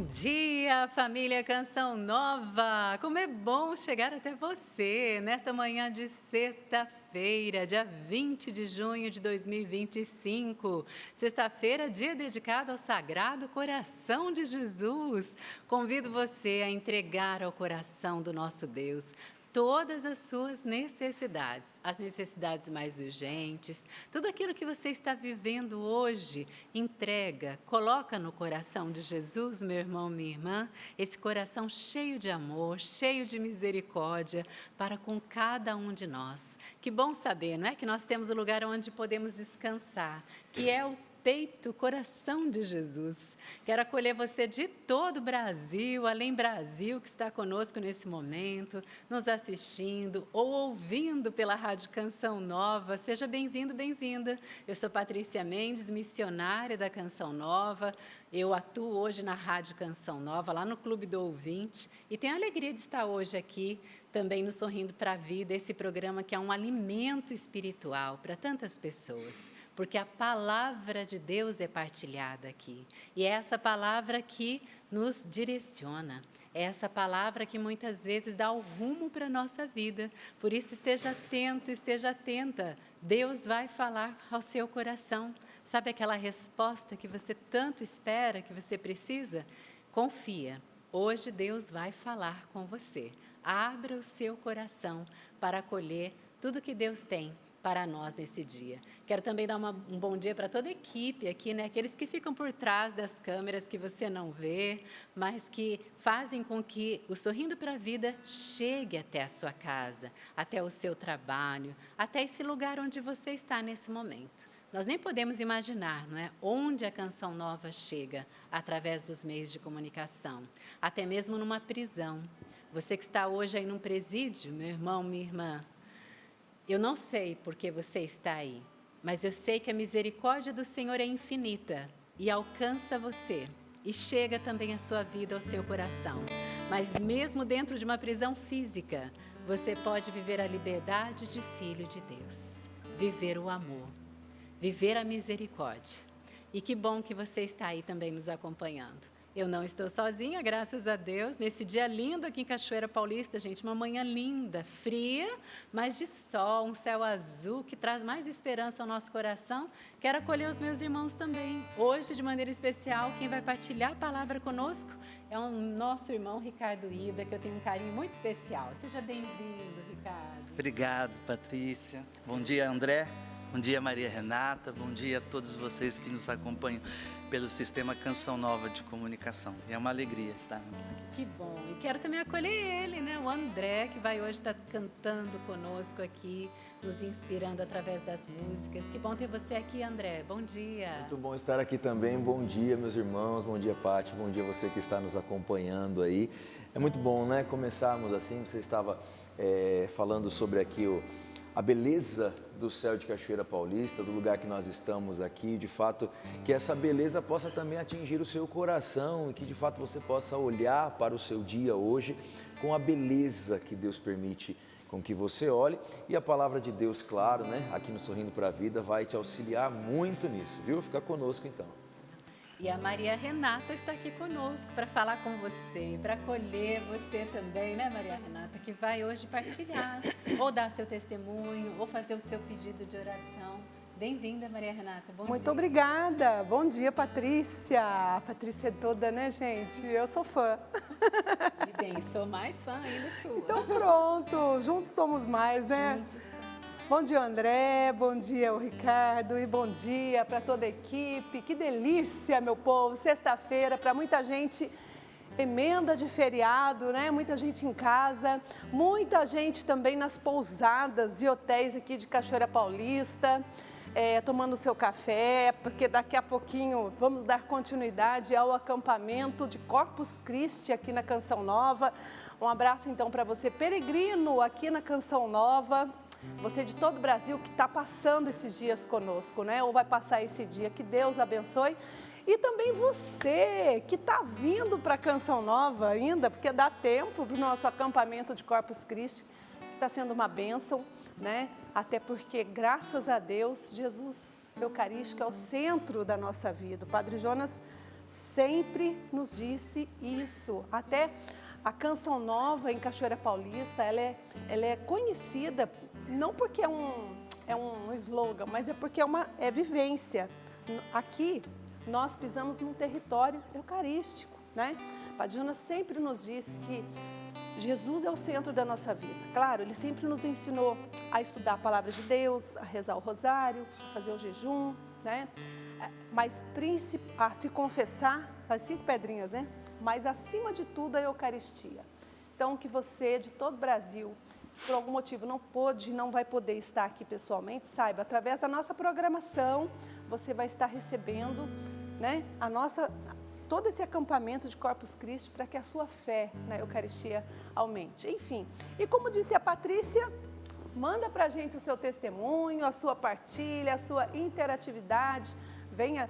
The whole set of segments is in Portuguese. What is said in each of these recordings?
dia, família Canção Nova! Como é bom chegar até você nesta manhã de sexta-feira, dia 20 de junho de 2025. Sexta-feira, dia dedicado ao Sagrado Coração de Jesus. Convido você a entregar ao coração do nosso Deus todas as suas necessidades, as necessidades mais urgentes, tudo aquilo que você está vivendo hoje, entrega, coloca no coração de Jesus, meu irmão, minha irmã, esse coração cheio de amor, cheio de misericórdia para com cada um de nós. Que bom saber, não é, que nós temos um lugar onde podemos descansar, que é o peito, coração de Jesus. Quero acolher você de todo o Brasil, além Brasil, que está conosco nesse momento, nos assistindo ou ouvindo pela Rádio Canção Nova. Seja bem-vindo, bem-vinda. Eu sou Patrícia Mendes, missionária da Canção Nova. Eu atuo hoje na Rádio Canção Nova, lá no Clube do Ouvinte, e tenho a alegria de estar hoje aqui, também no Sorrindo para a Vida, esse programa que é um alimento espiritual para tantas pessoas, porque a palavra de Deus é partilhada aqui, e é essa palavra que nos direciona, é essa palavra que muitas vezes dá o rumo para a nossa vida. Por isso, esteja atento, esteja atenta, Deus vai falar ao seu coração. Sabe aquela resposta que você tanto espera, que você precisa? Confia, hoje Deus vai falar com você. Abra o seu coração para acolher tudo que Deus tem para nós nesse dia. Quero também dar um bom dia para toda a equipe aqui, né? Aqueles que ficam por trás das câmeras que você não vê, mas que fazem com que o Sorrindo para a Vida chegue até a sua casa, até o seu trabalho, até esse lugar onde você está nesse momento. Nós nem podemos imaginar, não é, onde a Canção Nova chega através dos meios de comunicação, até mesmo numa prisão. Você que está hoje aí num presídio, meu irmão, minha irmã, eu não sei por que você está aí, mas eu sei que a misericórdia do Senhor é infinita e alcança você e chega também à sua vida, ao seu coração. Mas mesmo dentro de uma prisão física, você pode viver a liberdade de filho de Deus, viver o amor, viver a misericórdia. E que bom que você está aí também nos acompanhando. Eu não estou sozinha, graças a Deus, nesse dia lindo aqui em Cachoeira Paulista, gente, uma manhã linda, fria, mas de sol, um céu azul que traz mais esperança ao nosso coração. Quero acolher os meus irmãos também. Hoje, de maneira especial, quem vai partilhar a palavra conosco é o nosso irmão Ricardo Ida, que eu tenho um carinho muito especial. Seja bem-vindo, Ricardo. Obrigado, Patrícia. Bom dia, André. Bom dia, Maria Renata. Bom dia a todos vocês que nos acompanham pelo Sistema Canção Nova de Comunicação. É uma alegria estar aqui. Que bom. E quero também acolher ele, né? O André, que vai hoje estar cantando conosco aqui, nos inspirando através das músicas. Que bom ter você aqui, André. Bom dia. Muito bom estar aqui também. Bom dia, meus irmãos. Bom dia, Pati. Bom dia você que está nos acompanhando aí. É muito bom, né? Começarmos assim. Você estava falando sobre aqui a beleza do céu de Cachoeira Paulista, do lugar que nós estamos aqui, de fato, que essa beleza possa também atingir o seu coração e que de fato você possa olhar para o seu dia hoje com a beleza que Deus permite com que você olhe. E a palavra de Deus, claro, né, aqui no Sorrindo para a Vida, vai te auxiliar muito nisso, viu? Fica conosco então. E a Maria Renata está aqui conosco para falar com você, para acolher você também, né, Maria Renata, que vai hoje partilhar, ou dar seu testemunho, ou fazer o seu pedido de oração. Bem-vinda, Maria Renata. Bom dia. Muito obrigada. Bom dia, Patrícia. A Patrícia é toda, né, gente? Eu sou fã. E bem, sou mais fã ainda sua. Então pronto, juntos somos mais, né? Juntos somos. Bom dia, André, bom dia, o Ricardo, e bom dia para toda a equipe. Que delícia, meu povo, sexta-feira, para muita gente, emenda de feriado, né? Muita gente em casa, muita gente também nas pousadas e hotéis aqui de Cachoeira Paulista, tomando seu café, porque daqui a pouquinho vamos dar continuidade ao acampamento de Corpus Christi aqui na Canção Nova. Um abraço então para você, peregrino aqui na Canção Nova. Você de todo o Brasil que está passando esses dias conosco, né? Ou vai passar esse dia, que Deus abençoe. E também você que está vindo para a Canção Nova ainda, porque dá tempo para o nosso acampamento de Corpus Christi, que está sendo uma bênção, né? Até porque, graças a Deus, Jesus Eucarístico é o centro da nossa vida. O Padre Jonas sempre nos disse isso. Até a Canção Nova em Cachoeira Paulista, ela é conhecida não porque é um slogan, mas é porque é vivência. Aqui nós pisamos num território eucarístico, né? Padre Jonas sempre nos disse que Jesus é o centro da nossa vida. Claro, ele sempre nos ensinou a estudar a palavra de Deus, a rezar o rosário, a fazer o jejum, né? Mas a se confessar, as 5 pedrinhas, né? Mas acima de tudo a Eucaristia. Então, que você de todo o Brasil, por algum motivo não vai poder estar aqui pessoalmente, saiba, através da nossa programação, você vai estar recebendo, né, todo esse acampamento de Corpus Christi para que a sua fé na Eucaristia aumente. Enfim, e como disse a Patrícia, manda para a gente o seu testemunho, a sua partilha, a sua interatividade. Venha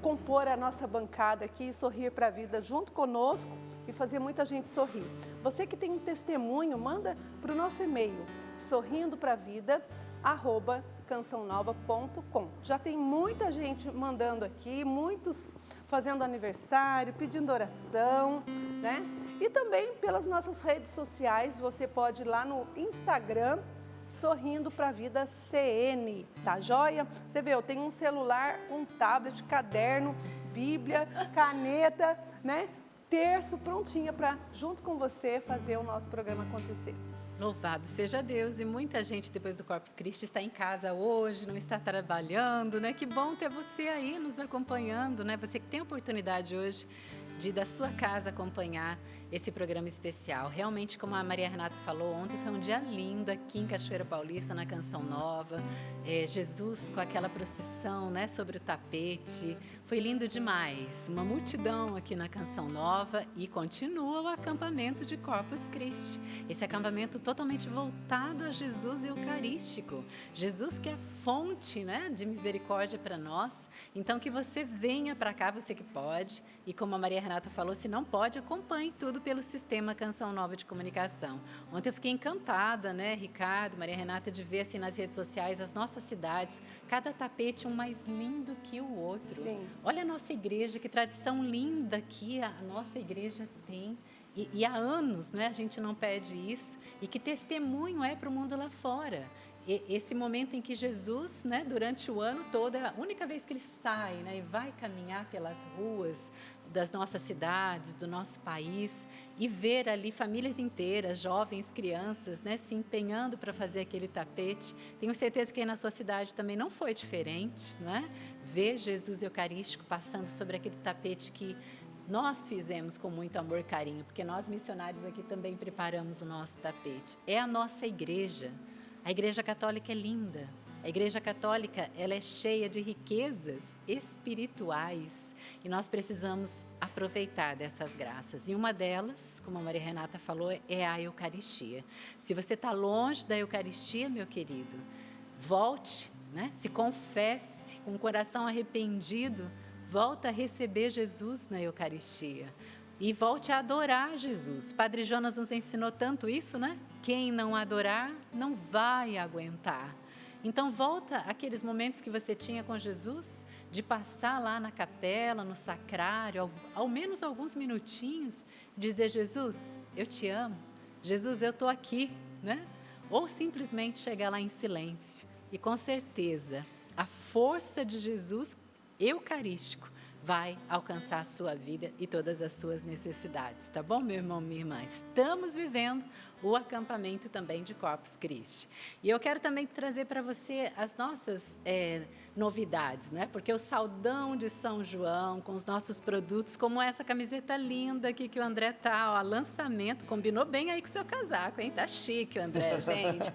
compor a nossa bancada aqui e sorrir para a vida junto conosco e fazer muita gente sorrir. Você que tem um testemunho, manda para o nosso e-mail, sorrindopravida@cançãonova.com. Já tem muita gente mandando aqui, muitos fazendo aniversário, pedindo oração, né? E também pelas nossas redes sociais, você pode ir lá no Instagram, Sorrindo para a Vida CN, tá joia? Você vê, eu tenho um celular, um tablet, caderno, Bíblia, caneta, né? Terço prontinha para, junto com você, fazer o nosso programa acontecer. Louvado seja Deus, e muita gente depois do Corpus Christi está em casa hoje, não está trabalhando, né? Que bom ter você aí nos acompanhando, né? Você que tem a oportunidade hoje de da sua casa acompanhar esse programa especial. Realmente, como a Maria Renata falou, ontem foi um dia lindo aqui em Cachoeira Paulista, na Canção Nova. Jesus com aquela procissão, né, sobre o tapete. Foi lindo demais. Uma multidão aqui na Canção Nova e continua o acampamento de Corpus Christi. Esse acampamento totalmente voltado a Jesus eucarístico. Jesus que é fonte, né, de misericórdia para nós. Então, que você venha para cá, você que pode. E como a Maria Renata falou, se não pode, acompanhe tudo pelo Sistema Canção Nova de Comunicação. Ontem eu fiquei encantada, né, Ricardo, Maria Renata, de ver assim nas redes sociais as nossas cidades, cada tapete um mais lindo que o outro. Sim. Olha a nossa igreja, que tradição linda que a nossa igreja tem. E há anos, né, a gente não pede isso. E que testemunho é para o mundo lá fora. Esse momento em que Jesus, né, durante o ano todo, é a única vez que ele sai, né, e vai caminhar pelas ruas das nossas cidades, do nosso país, e ver ali famílias inteiras, jovens, crianças, né, se empenhando para fazer aquele tapete. Tenho certeza que aí na sua cidade também não foi diferente, né? Ver Jesus eucarístico passando sobre aquele tapete que nós fizemos com muito amor e carinho, porque nós missionários aqui também preparamos o nosso tapete. É a nossa igreja. A Igreja Católica é linda. A Igreja Católica, ela é cheia de riquezas espirituais e nós precisamos aproveitar dessas graças. E uma delas, como a Maria Renata falou, é a Eucaristia. Se você está longe da Eucaristia, meu querido, volte, né? Se confesse com o coração arrependido, volta a receber Jesus na Eucaristia. E volte a adorar Jesus. Padre Jonas nos ensinou tanto isso, né? Quem não adorar, não vai aguentar. Então, volta àqueles momentos que você tinha com Jesus, de passar lá na capela, no sacrário, ao menos alguns minutinhos, dizer, Jesus, eu te amo. Jesus, eu estou aqui, né? Ou simplesmente chegar lá em silêncio. E com certeza, a força de Jesus eucarístico vai alcançar a sua vida e todas as suas necessidades, tá bom, meu irmão, minha irmã? Estamos vivendo o acampamento também de Corpus Christi. E eu quero também trazer para você as nossas novidades, né? Porque o Saldão de São João, com os nossos produtos, como essa camiseta linda aqui que o André tá, ó, lançamento, combinou bem aí com o seu casaco, hein? Tá chique o André, gente.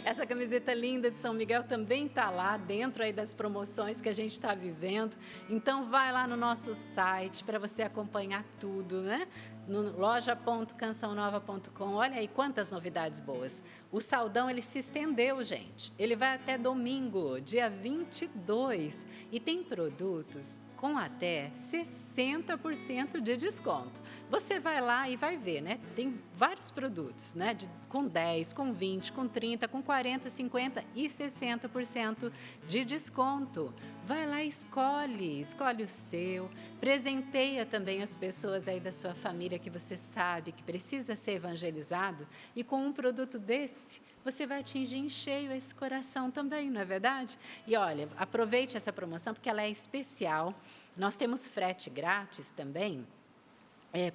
Essa camiseta linda de São Miguel também tá lá, dentro aí das promoções que a gente está vivendo. Então, vai lá no nosso site para você acompanhar tudo, né? No loja.cançãonova.com. Olha aí quantas novidades boas. O Saldão, ele se estendeu, gente. Ele vai até domingo, dia 22. E tem produtos com até 60% de desconto. Você vai lá e vai ver, né? Tem vários produtos, né? Com 10, com 20, com 30, com 40, 50 e 60% de desconto. Vai lá e escolhe o seu, presenteia também as pessoas aí da sua família que você sabe que precisa ser evangelizado, e com um produto desse, você vai atingir em cheio esse coração também, não é verdade? E olha, aproveite essa promoção porque ela é especial. Nós temos frete grátis também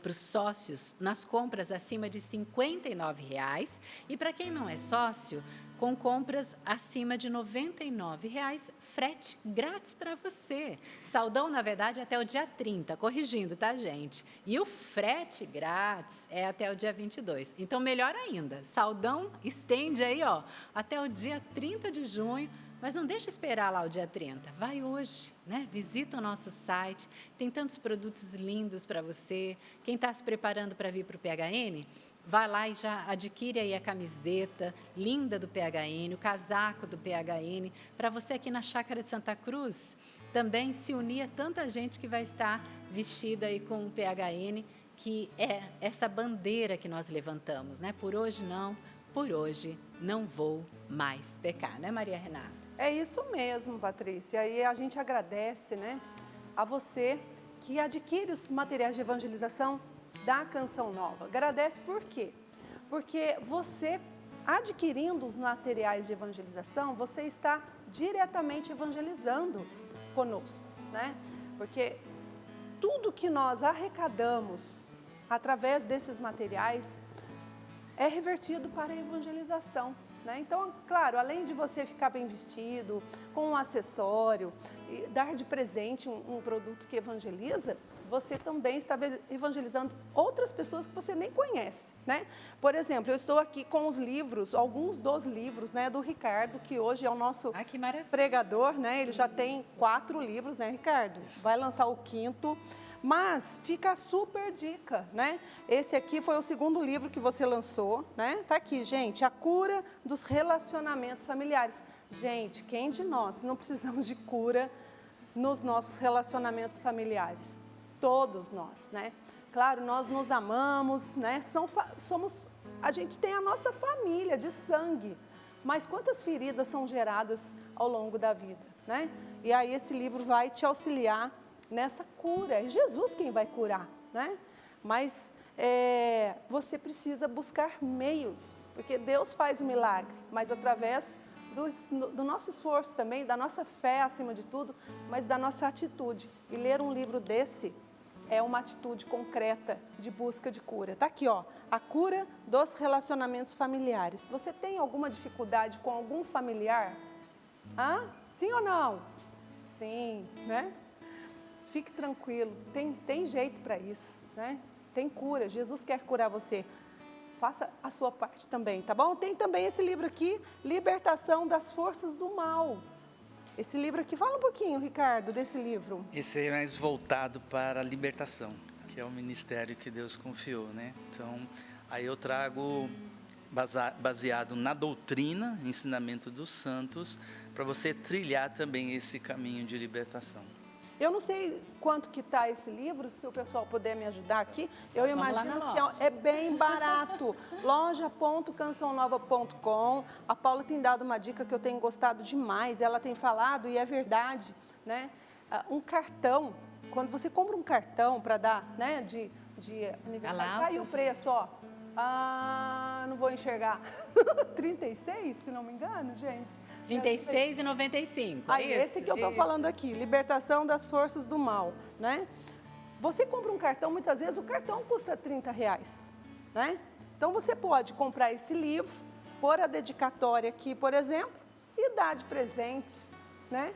para os sócios nas compras acima de R$ 59,00. E para quem não é sócio, com compras acima de R$ 99,00, frete grátis para você. Saldão, na verdade, é até o dia 30, corrigindo, tá, gente? E o frete grátis é até o dia 22. Então, melhor ainda, saldão estende aí, ó, até o dia 30 de junho, mas não deixa esperar lá o dia 30. Vai hoje, né? Visita o nosso site, tem tantos produtos lindos para você. Quem está se preparando para vir para o PHN, vai lá e já adquire aí a camiseta linda do PHN, o casaco do PHN, para você aqui na Chácara de Santa Cruz também se unir a tanta gente que vai estar vestida aí com o PHN, que é essa bandeira que nós levantamos, né? Por hoje não, por hoje não vou mais pecar, né, Maria Renata? É isso mesmo, Patrícia. E a gente agradece, né, a você que adquire os materiais de evangelização da Canção Nova. Agradece por quê? Porque você, adquirindo os materiais de evangelização, você está diretamente evangelizando conosco, né? Porque tudo que nós arrecadamos através desses materiais é revertido para a evangelização, né? Então, claro, além de você ficar bem vestido, com um acessório, e dar de presente um produto que evangeliza, você também está evangelizando outras pessoas que você nem conhece, né? Por exemplo, eu estou aqui com os livros, alguns dos livros, né, do Ricardo, que hoje é o nosso pregador, né? Ele já tem 4 livros, né, Ricardo? Vai lançar o 5º. Mas fica a super dica, né? Esse aqui foi o 2º livro que você lançou, né? Tá aqui, gente, A Cura dos Relacionamentos Familiares. Gente, quem de nós não precisamos de cura nos nossos relacionamentos familiares? Todos nós, né? Claro, nós nos amamos, né? A gente tem a nossa família de sangue, mas quantas feridas são geradas ao longo da vida, né? E aí esse livro vai te auxiliar nessa cura. É Jesus quem vai curar, né? Mas você precisa buscar meios, porque Deus faz o milagre, mas através do nosso esforço também, da nossa fé acima de tudo, mas da nossa atitude. E ler um livro desse é uma atitude concreta de busca de cura. Tá aqui, ó, A Cura dos Relacionamentos Familiares. Você tem alguma dificuldade com algum familiar? Sim ou não? Sim, né? Fique tranquilo, tem jeito para isso, né? Tem cura, Jesus quer curar você. Faça a sua parte também, tá bom? Tem também esse livro aqui, Libertação das Forças do Mal. Esse livro aqui, fala um pouquinho, Ricardo, desse livro. Esse é mais voltado para a libertação, que é o ministério que Deus confiou, né? Então, aí eu trago baseado na doutrina, ensinamento dos santos, para você trilhar também esse caminho de libertação. Eu não sei quanto que está esse livro, se o pessoal puder me ajudar aqui. Eu imagino que é bem barato. loja.cançãonova.com. A Paula tem dado uma dica que eu tenho gostado demais. Ela tem falado, e é verdade, né? Um cartão, quando você compra um cartão para dar, né, de aniversário, tá aí o preço, ó. Não vou enxergar. 36, se não me engano, gente. R$ 36,95. Esse que eu estou falando aqui, Libertação das Forças do Mal, né? Você compra um cartão, muitas vezes o cartão custa R$30, né? Então você pode comprar esse livro, pôr a dedicatória aqui, por exemplo, e dar de presente, né?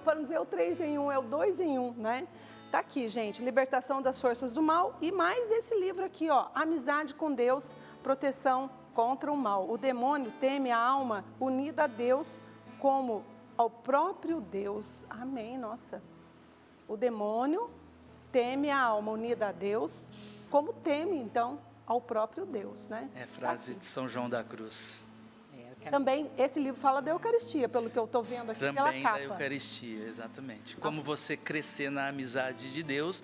Para não dizer o 3 em 1, é o 2 em 1, né? Tá aqui, gente, Libertação das Forças do Mal, e mais esse livro aqui, ó, Amizade com Deus, Proteção contra o Mal. O demônio teme a alma unida a Deus como ao próprio Deus. Amém, nossa. O demônio teme a alma unida a Deus como teme, então, ao próprio Deus, né? É frase de São João da Cruz. Eu Também esse livro fala da Eucaristia, pelo que eu estou vendo aqui pela Também capa. da Eucaristia, exatamente. Como você crescer na amizade de Deus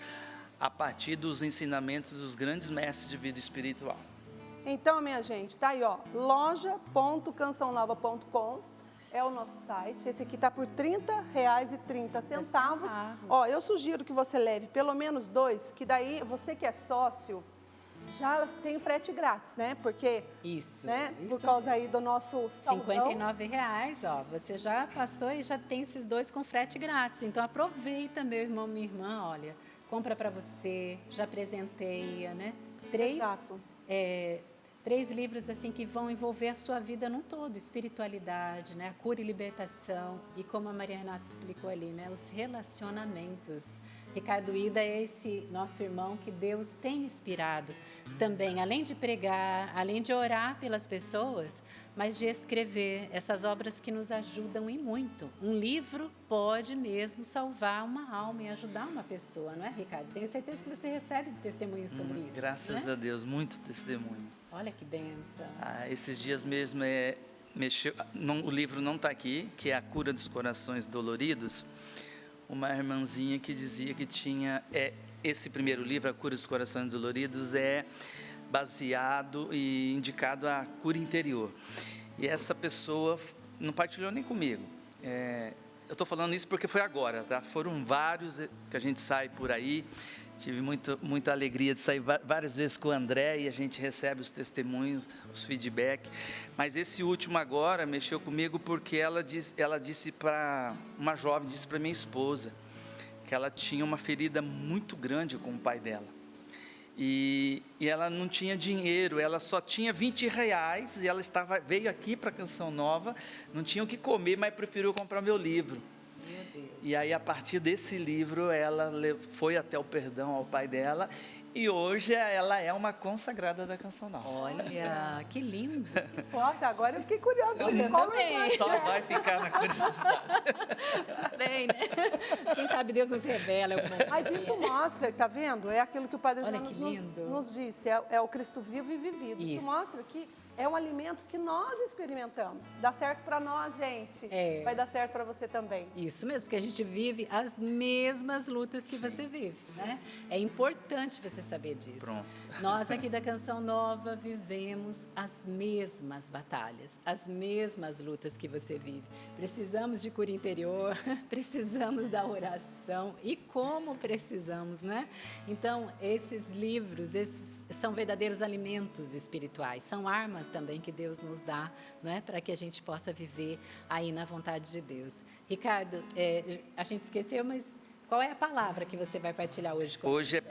a partir dos ensinamentos dos grandes mestres de vida espiritual. Então, minha gente, tá aí, ó, loja.cançãonova.com é o nosso site. Esse aqui tá por R$ 30,30. Ó, eu sugiro que você leve pelo menos 2, que daí você que é sócio já tem frete grátis, né? Porque, Isso. né? Isso Por causa aí do nosso R$ saldão. 59,00, ó, você já passou e já tem esses 2 com frete grátis. Então aproveita, meu irmão, minha irmã, olha, compra para você, já presenteia, né? 3 Exato. 3 livros assim que vão envolver a sua vida num todo, espiritualidade, né, a cura e libertação e como a Maria Renata explicou ali, né, os relacionamentos. Ricardo Ida é esse nosso irmão que Deus tem inspirado também, além de pregar, além de orar pelas pessoas, mas de escrever essas obras que nos ajudam e muito. Um livro pode mesmo salvar uma alma e ajudar uma pessoa, não é, Ricardo? Tenho certeza que você recebe testemunhos sobre isso. Graças a Deus, muito testemunho. Olha que bênção. Esses dias mesmo o livro não está aqui, que é A Cura dos Corações Doloridos. Uma irmãzinha que dizia que tinha esse primeiro livro, A Cura dos Corações Doloridos, é baseado e indicado à cura interior. E essa pessoa não partilhou nem comigo. Eu estou falando isso porque foi agora, tá? Foram vários que a gente sai por aí. Tive muita alegria de sair várias vezes com o André e a gente recebe os testemunhos, os feedback. Mas esse último agora mexeu comigo porque ela disse para uma jovem, disse para minha esposa, que ela tinha uma ferida muito grande com o pai dela. E ela não tinha dinheiro, ela só tinha R$ 20 e ela veio aqui para a Canção Nova, não tinha o que comer, mas preferiu comprar meu livro. Meu Deus. E aí, a partir desse livro, ela foi até o perdão ao pai dela e hoje ela é uma consagrada da Canção Nova. Olha, que lindo. Nossa, agora eu fiquei curiosa. Eu também. Só vai ficar na curiosidade. Tudo bem, né? Quem sabe Deus nos revela. Mas isso mostra, tá vendo? É aquilo que o Padre Olha Jonas que lindo. nos disse, é o Cristo vivo e vivido. Isso mostra que é um alimento que nós experimentamos. Dá certo para nós, gente. Vai dar certo para você também. Isso mesmo, porque a gente vive as mesmas lutas que você vive, né? É importante você saber disso. Pronto. Nós aqui da Canção Nova vivemos as mesmas batalhas, as mesmas lutas que você vive. Precisamos de cura interior, precisamos da oração e como precisamos, né? Então, esses livros, esses são verdadeiros alimentos espirituais, são armas também que Deus nos dá, não é? Para que a gente possa viver aí na vontade de Deus. Ricardo, a gente esqueceu, mas qual é a palavra que você vai partilhar hoje conosco? Hoje é 1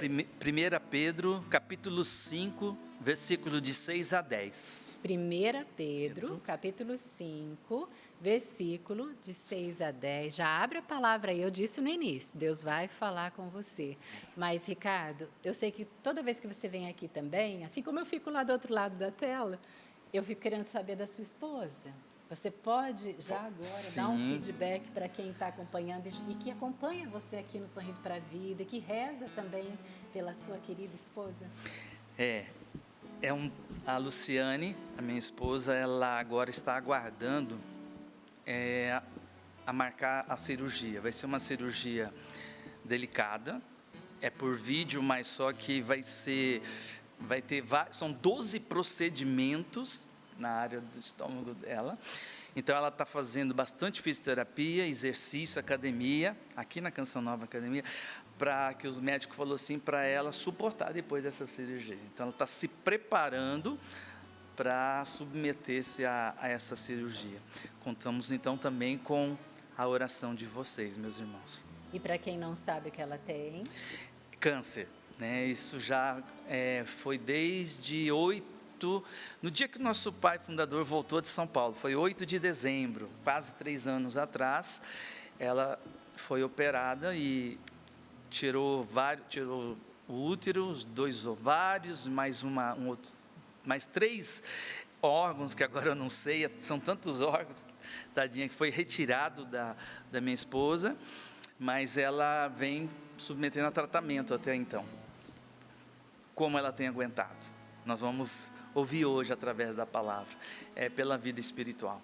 Pedro, capítulo 5, versículo de 6 a 10. 1 Pedro, capítulo 5, versículo de 6 a 10. Já abre a palavra aí, eu disse no início, Deus vai falar com você. Mas, Ricardo, eu sei que toda vez que você vem aqui também, assim como eu fico lá do outro lado da tela, eu fico querendo saber da sua esposa. Você pode já agora dar um feedback para quem está acompanhando e que acompanha você aqui no Sorrindo para a Vida, que reza também pela sua querida esposa? A Luciane, a minha esposa, ela agora está aguardando a marcar a cirurgia. Vai ser uma cirurgia delicada, é por vídeo, mas só que são 12 procedimentos na área do estômago dela. Então, ela está fazendo bastante fisioterapia, exercício, academia, aqui na Canção Nova Academia, para que os médicos falaram assim, para ela suportar depois dessa cirurgia. Então, ela está se preparando para submeter-se a essa cirurgia. Contamos, então, também com a oração de vocês, meus irmãos. E para quem não sabe o que ela tem? Câncer, né? Isso já foi desde no dia que o nosso pai fundador voltou de São Paulo, foi 8 de dezembro, quase 3 anos atrás, ela foi operada e tirou o útero, os 2 ovários, mais 3 órgãos, que agora eu não sei, são tantos órgãos, tadinha, que foi retirado da minha esposa, mas ela vem submetendo a tratamento até então. Como ela tem aguentado? Nós vamos ouvir hoje através da palavra, pela vida espiritual.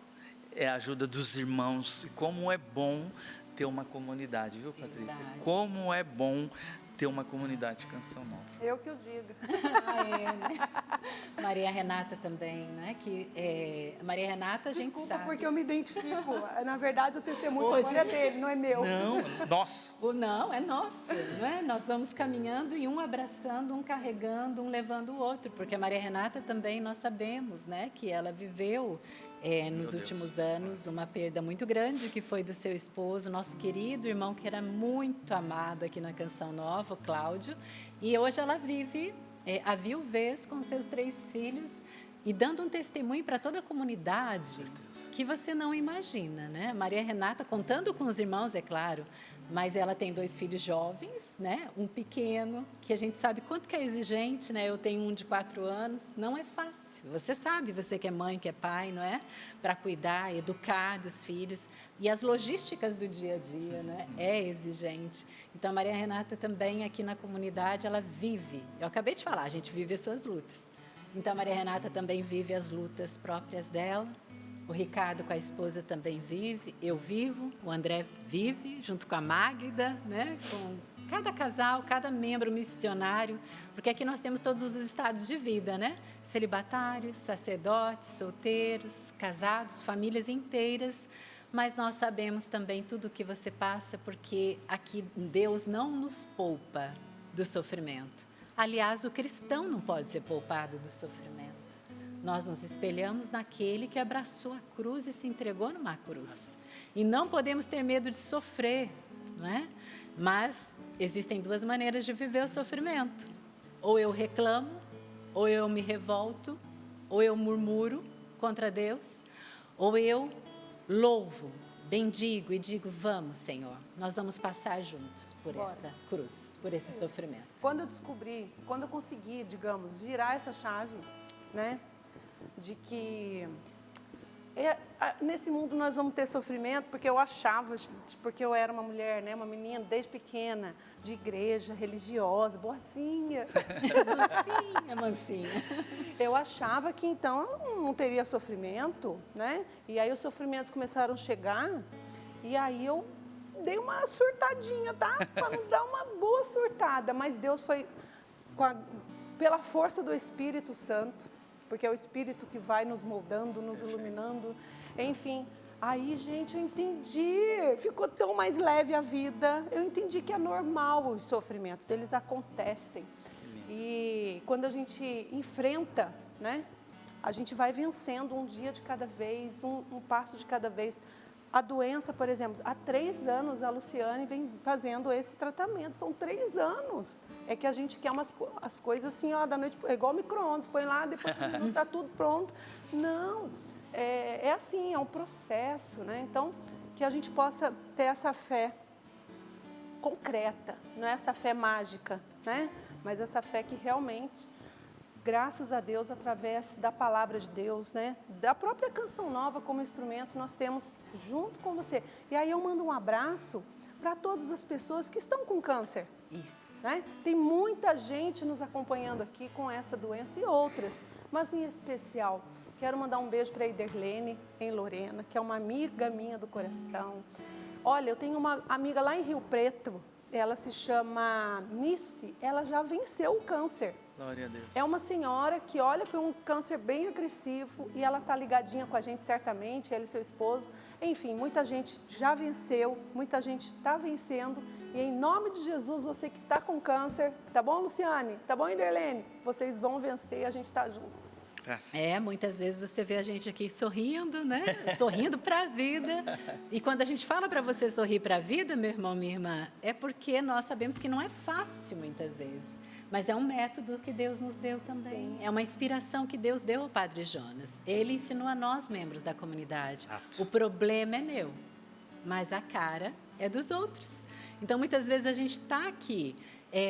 é a ajuda dos irmãos. E como é bom ter uma comunidade, viu, Patrícia? Verdade. Como é bom ter uma comunidade de Canção Nova. Eu que o digo. Maria Renata também, né? Maria Renata, a gente Desculpa, sabe. porque eu me identifico. Na verdade, o testemunho Hoje. agora é dele, não é meu. Não, nossa. Não, é nosso, não é? Nós vamos caminhando e um abraçando, um carregando, um levando o outro, porque a Maria Renata também nós sabemos, né, que ela viveu nos últimos anos uma perda muito grande, que foi do seu esposo, nosso querido irmão, que era muito amado aqui na Canção Nova, o Cláudio, e hoje ela vive a viuvez com seus 3 filhos e dando um testemunho para toda a comunidade que você não imagina, né? Maria Renata, contando com os irmãos, é claro, mas ela tem 2 filhos jovens, né? Um pequeno, que a gente sabe quanto que é exigente, né? Eu tenho um de 4 anos, não é fácil. Você sabe, você que é mãe, que é pai, não é? Para cuidar, educar dos filhos. E as logísticas do dia a dia, né? É exigente. Então, a Maria Renata também aqui na comunidade, ela vive. Eu acabei de falar, a gente vive as suas lutas. Então, a Maria Renata também vive as lutas próprias dela. O Ricardo com a esposa também vive, eu vivo, o André vive, junto com a Magda, né? Com cada casal, cada membro missionário, porque aqui nós temos todos os estados de vida, né? Celibatários, sacerdotes, solteiros, casados, famílias inteiras, mas nós sabemos também tudo o que você passa, porque aqui Deus não nos poupa do sofrimento. Aliás, o cristão não pode ser poupado do sofrimento. Nós nos espelhamos naquele que abraçou a cruz e se entregou numa cruz. E não podemos ter medo de sofrer, não é? Mas existem 2 maneiras de viver o sofrimento. Ou eu reclamo, ou eu me revolto, ou eu murmuro contra Deus, ou eu louvo, bendigo e digo, vamos, Senhor, nós vamos passar juntos por essa cruz, por esse sofrimento. Quando eu consegui, digamos, virar essa chave, né? De que nesse mundo nós vamos ter sofrimento, porque eu achava, gente, porque eu era uma mulher, né, uma menina desde pequena, de igreja, religiosa, boazinha. Mansinha. Eu achava que então eu não teria sofrimento, né? E aí os sofrimentos começaram a chegar, e aí eu dei uma surtadinha, tá? Para não dar uma boa surtada, mas Deus foi pela força do Espírito Santo, porque é o Espírito que vai nos moldando, nos iluminando, enfim. Aí, gente, eu entendi, ficou tão mais leve a vida. Eu entendi que é normal os sofrimentos, eles acontecem. E quando a gente enfrenta, né, a gente vai vencendo um dia de cada vez, um passo de cada vez. A doença, por exemplo, há 3 anos a Luciane vem fazendo esse tratamento, são 3 anos. É que a gente quer as coisas assim, ó, da noite, é igual micro-ondas, põe lá, depois está tudo pronto. Não, é assim, é um processo, né? Então, que a gente possa ter essa fé concreta, não é essa fé mágica, né? Mas essa fé que realmente, graças a Deus, através da palavra de Deus, né? Da própria Canção Nova como instrumento, nós temos junto com você. E aí eu mando um abraço para todas as pessoas que estão com câncer. Isso. Né? Tem muita gente nos acompanhando aqui com essa doença e outras, mas em especial, quero mandar um beijo para a Iderlene, em Lorena, que é uma amiga minha do coração. Olha, eu tenho uma amiga lá em Rio Preto, ela se chama Nice, ela já venceu o câncer. Glória a Deus. É uma senhora que, olha, foi um câncer bem agressivo e ela está ligadinha com a gente certamente, ela e seu esposo. Enfim, muita gente já venceu, muita gente está vencendo. E em nome de Jesus, você que está com câncer, tá bom, Luciane? Tá bom, Iderlene? Vocês vão vencer e a gente está junto. Muitas vezes você vê a gente aqui sorrindo, né? Sorrindo para a vida. E quando a gente fala para você sorrir para a vida, meu irmão, minha irmã, é porque nós sabemos que não é fácil muitas vezes. Mas é um método que Deus nos deu também. Sim. É uma inspiração que Deus deu ao Padre Jonas. Ele ensinou a nós, membros da comunidade. Exato. O problema é meu, mas a cara é dos outros. Então, muitas vezes a gente está aqui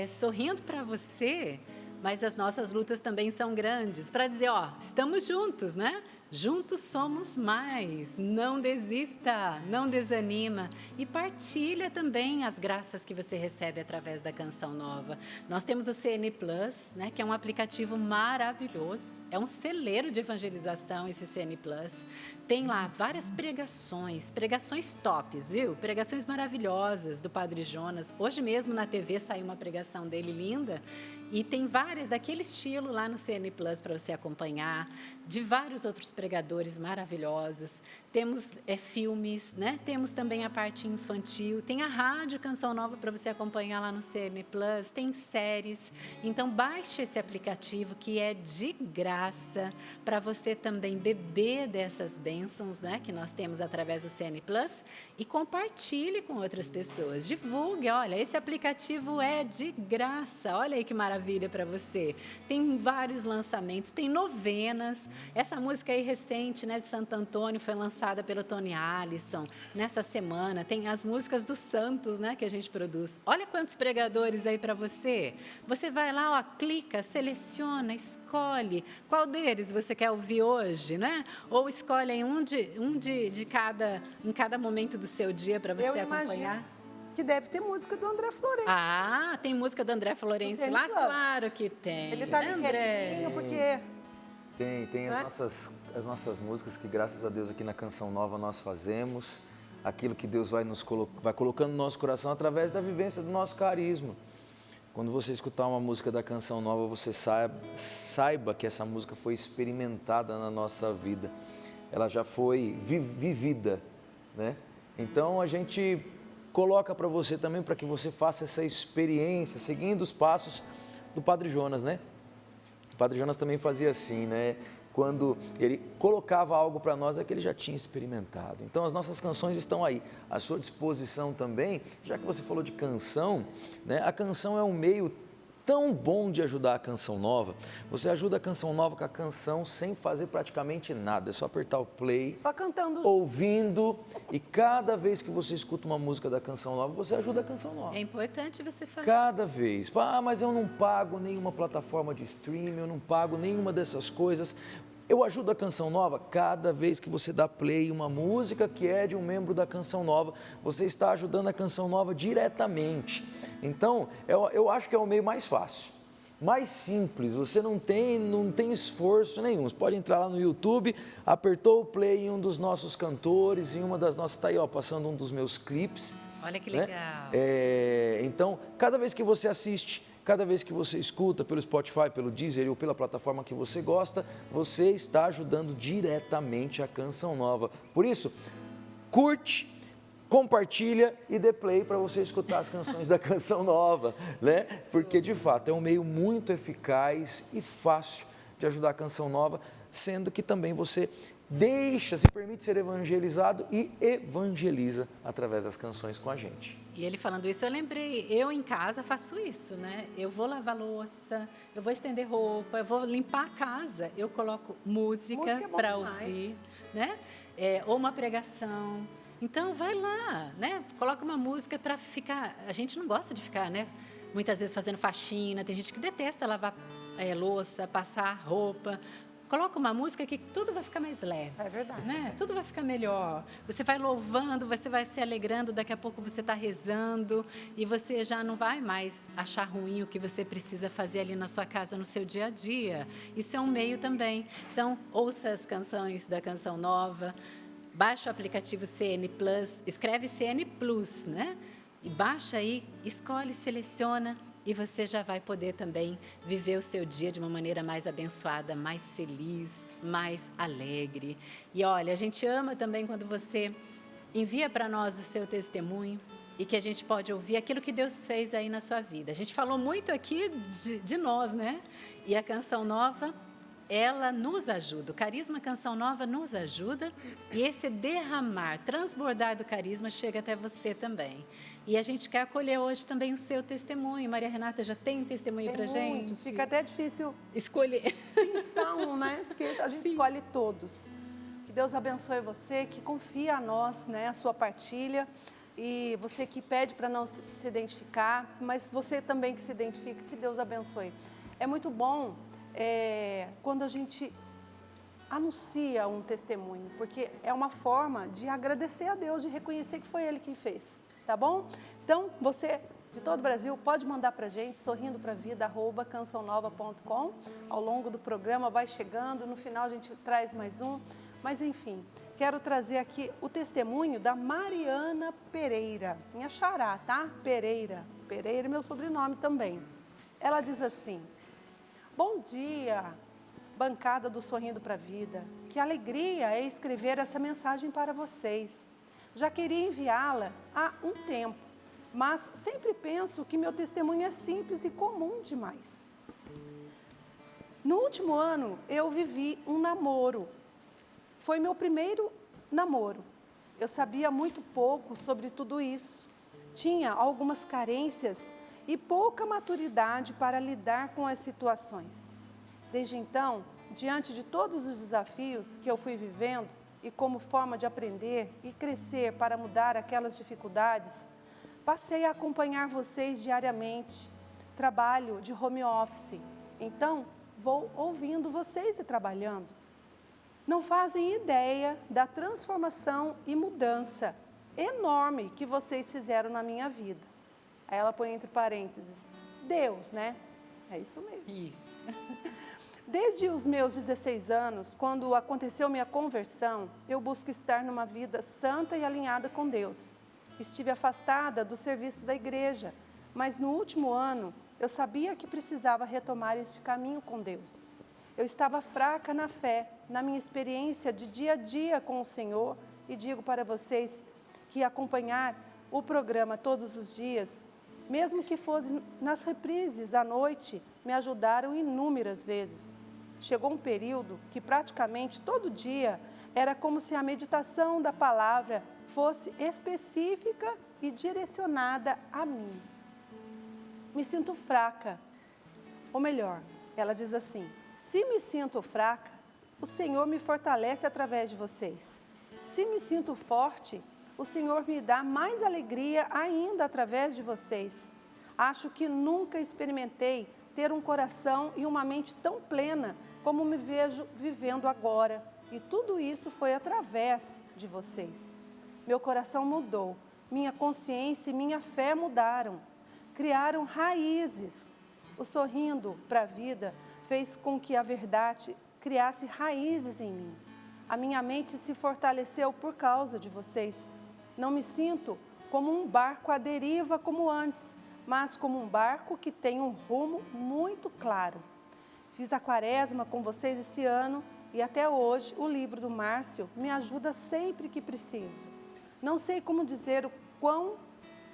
sorrindo para você, mas as nossas lutas também são grandes. Para dizer, ó, estamos juntos, né? Juntos somos mais. Não desista, não desanima e partilha também as graças que você recebe através da Canção Nova. Nós temos o CN Plus, né, que é um aplicativo maravilhoso. É um celeiro de evangelização esse CN Plus. Tem lá várias pregações tops, viu? Pregações maravilhosas do Padre Jonas. Hoje mesmo na TV saiu uma pregação dele linda e tem várias daquele estilo lá no CN Plus para você acompanhar, de vários outros pregadores maravilhosos. Temos filmes, né? Temos também a parte infantil, tem a rádio Canção Nova para você acompanhar lá no CN Plus, tem séries. Então, baixe esse aplicativo que é de graça para você também beber dessas bênçãos, né? Que nós temos através do CN Plus e compartilhe com outras pessoas. Divulgue, olha, esse aplicativo é de graça. Olha aí que maravilha para você. Tem vários lançamentos, tem novenas. Essa música aí recente, né, de Santo Antônio, foi lançada pelo Tony Allison nessa semana. Tem as músicas dos santos, né, que a gente produz. Olha quantos pregadores aí para você. Você vai lá, ó, clica, seleciona, escolhe qual deles você quer ouvir hoje, né? Ou escolhe aí em cada momento do seu dia para você acompanhar. Que deve ter música do André Florencio. Ah, tem música do André Florencio lá? Claro que tem. Ele tá ali André. quietinho, porque... Tem as nossas músicas que, graças a Deus, aqui na Canção Nova nós fazemos. Aquilo que Deus vai colocando no nosso coração através da vivência do nosso carisma. Quando você escutar uma música da Canção Nova, você saiba que essa música foi experimentada na nossa vida. Ela já foi vivida, né? Então, a gente coloca para você também, para que você faça essa experiência, seguindo os passos do Padre Jonas, né? O Padre Jonas também fazia assim, né? Quando ele colocava algo para nós, é que ele já tinha experimentado. Então, as nossas canções estão aí, à sua disposição também. Já que você falou de canção, né? A canção é um meio tão bom de ajudar a Canção Nova. Você ajuda a Canção Nova com a canção sem fazer praticamente nada. É só apertar o play, só cantando, ouvindo, e cada vez que você escuta uma música da Canção Nova, você ajuda a Canção Nova. É importante você falar. Cada vez. Ah, mas eu não pago nenhuma plataforma de streaming, eu não pago nenhuma dessas coisas. Eu ajudo a Canção Nova cada vez que você dá play em uma música que é de um membro da Canção Nova. Você está ajudando a Canção Nova diretamente. Então, eu acho que é o meio mais fácil, mais simples. Você não tem esforço nenhum. Você pode entrar lá no YouTube, apertou o play em um dos nossos cantores, em uma das nossas... Está aí, ó, passando um dos meus clipes. Olha que legal. Né? Então, cada vez que você assiste, cada vez que você escuta pelo Spotify, pelo Deezer ou pela plataforma que você gosta, você está ajudando diretamente a Canção Nova. Por isso, curte, compartilha e dê play para você escutar as canções da Canção Nova, né? Porque, de fato, é um meio muito eficaz e fácil de ajudar a Canção Nova, sendo que também você se permite ser evangelizado e evangeliza através das canções com a gente. E ele falando isso, eu lembrei, eu em casa faço isso, né? Eu vou lavar louça, eu vou estender roupa, eu vou limpar a casa, eu coloco música para ouvir, né? Ou uma pregação. Então, vai lá, né? Coloca uma música para ficar... A gente não gosta de ficar, né? Muitas vezes fazendo faxina, tem gente que detesta lavar louça, passar roupa. Coloca uma música que tudo vai ficar mais leve. É verdade. Né? Tudo vai ficar melhor. Você vai louvando, você vai se alegrando, daqui a pouco você está rezando e você já não vai mais achar ruim o que você precisa fazer ali na sua casa, no seu dia a dia. Isso é um meio também. Então, ouça as canções da Canção Nova, baixa o aplicativo CN Plus, escreve CN Plus, né? E baixa aí, escolhe, seleciona, e você já vai poder também viver o seu dia de uma maneira mais abençoada, mais feliz, mais alegre. E olha, a gente ama também quando você envia para nós o seu testemunho e que a gente pode ouvir aquilo que Deus fez aí na sua vida. A gente falou muito aqui de nós, né? E a Canção Nova, ela nos ajuda, o Carisma Canção Nova nos ajuda e esse derramar, transbordar do carisma chega até você também. E a gente quer acolher hoje também o seu testemunho. Maria Renata já tem testemunho para gente? Fica até difícil escolher. Pensar um, né? Porque a gente escolhe todos. Que Deus abençoe você, que confia a nós, né? A sua partilha. E você que pede para não se identificar, mas você também que se identifica, que Deus abençoe. É muito bom quando a gente anuncia um testemunho, porque é uma forma de agradecer a Deus, de reconhecer que foi Ele quem fez, tá bom? Então, você de todo o Brasil pode mandar pra gente, sorrindopravida@cançãonova.com. Ao longo do programa vai chegando, no final a gente traz mais um, mas enfim, quero trazer aqui o testemunho da Mariana Pereira, minha xará, tá? Pereira é meu sobrenome também. Ela diz assim: bom dia, bancada do Sorrindo para a Vida. Que alegria é escrever essa mensagem para vocês. Já queria enviá-la há um tempo, mas sempre penso que meu testemunho é simples e comum demais. No último ano, eu vivi um namoro. Foi meu primeiro namoro. Eu sabia muito pouco sobre tudo isso. Tinha algumas carências e pouca maturidade para lidar com as situações. Desde então, diante de todos os desafios que eu fui vivendo e como forma de aprender e crescer para mudar aquelas dificuldades, passei a acompanhar vocês diariamente. Trabalho de home office, então vou ouvindo vocês e trabalhando. Não fazem ideia da transformação e mudança enorme que vocês fizeram na minha vida. Aí ela põe entre parênteses, Deus, né? É isso mesmo. Isso. Desde os meus 16 anos, quando aconteceu minha conversão, eu busco estar numa vida santa e alinhada com Deus. Estive afastada do serviço da igreja, mas no último ano eu sabia que precisava retomar este caminho com Deus. Eu estava fraca na fé, na minha experiência de dia a dia com o Senhor, e digo para vocês que acompanhar o programa todos os dias, mesmo que fosse nas reprises à noite, me ajudaram inúmeras vezes. Chegou um período que praticamente todo dia era como se a meditação da palavra fosse específica e direcionada a mim. Me sinto fraca, ou melhor, ela diz assim, se me sinto fraca, o Senhor me fortalece através de vocês. Se me sinto forte, o Senhor me dá mais alegria ainda através de vocês. Acho que nunca experimentei ter um coração e uma mente tão plena como me vejo vivendo agora. E tudo isso foi através de vocês. Meu coração mudou, minha consciência e minha fé mudaram. Criaram raízes. O Sorrindo para a Vida fez com que a verdade criasse raízes em mim. A minha mente se fortaleceu por causa de vocês. Não me sinto como um barco à deriva como antes, mas como um barco que tem um rumo muito claro. Fiz a quaresma com vocês esse ano e até hoje o livro do Márcio me ajuda sempre que preciso. Não sei como dizer o quão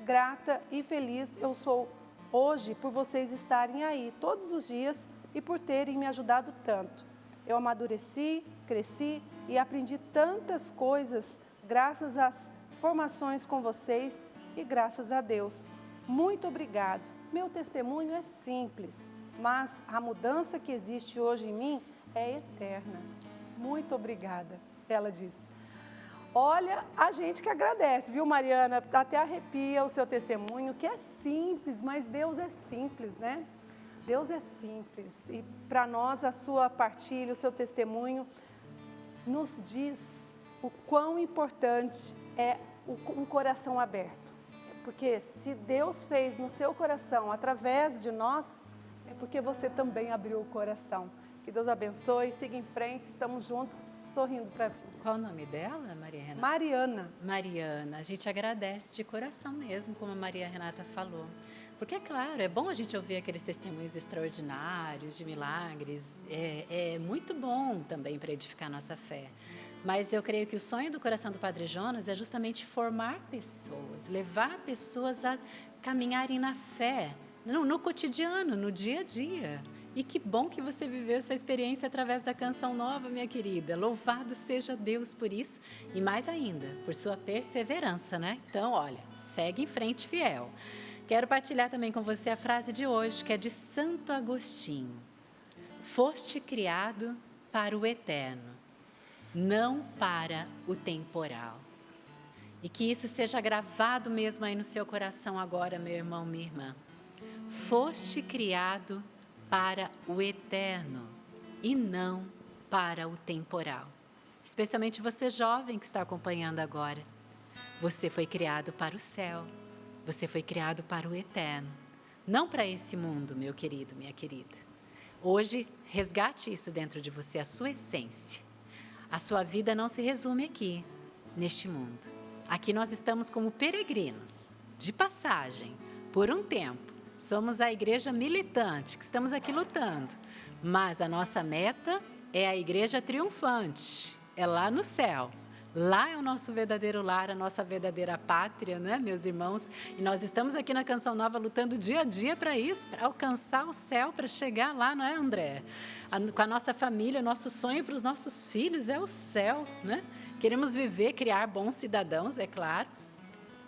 grata e feliz eu sou hoje por vocês estarem aí todos os dias e por terem me ajudado tanto. Eu amadureci, cresci e aprendi tantas coisas graças às formações com vocês e graças a Deus. Muito obrigado. Meu testemunho é simples, mas a mudança que existe hoje em mim é eterna. Muito obrigada, ela disse. Olha, a gente que agradece, viu, Mariana? Até arrepia o seu testemunho, que é simples, mas Deus é simples, né? Deus é simples e para nós a sua partilha, o seu testemunho nos diz o quão importante é um coração aberto. Porque se Deus fez no seu coração através de nós, é porque você também abriu o coração. Que Deus abençoe, siga em frente, estamos juntos, sorrindo para a vida. Qual o nome dela, Maria Renata? Mariana. Mariana, a gente agradece de coração mesmo, como a Maria Renata falou. Porque, é claro, é bom a gente ouvir aqueles testemunhos extraordinários, de milagres. É muito bom também para edificar a nossa fé. Mas eu creio que o sonho do coração do Padre Jonas é justamente formar pessoas, levar pessoas a caminharem na fé, no cotidiano, no dia a dia. E que bom que você viveu essa experiência através da Canção Nova, minha querida. Louvado seja Deus por isso e mais ainda, por sua perseverança, né? Então, olha, segue em frente fiel. Quero partilhar também com você a frase de hoje, que é de Santo Agostinho. Foste criado para o eterno, não para o temporal. E que isso seja gravado mesmo aí no seu coração agora, meu irmão, minha irmã. Foste criado para o eterno e não para o temporal. Especialmente você jovem que está acompanhando agora. Você foi criado para o céu. Você foi criado para o eterno. Não para esse mundo, meu querido, minha querida. Hoje, resgate isso dentro de você, a sua essência. A sua vida não se resume aqui, neste mundo. Aqui nós estamos como peregrinos, de passagem, por um tempo. Somos a igreja militante, que estamos aqui lutando. Mas a nossa meta é a igreja triunfante, é lá no céu. Lá é o nosso verdadeiro lar, a nossa verdadeira pátria, né, meus irmãos? E nós estamos aqui na Canção Nova lutando dia a dia para isso, para alcançar o céu, para chegar lá, não é, André? Com a nossa família, nosso sonho para os nossos filhos é o céu, né? Queremos viver, criar bons cidadãos, é claro.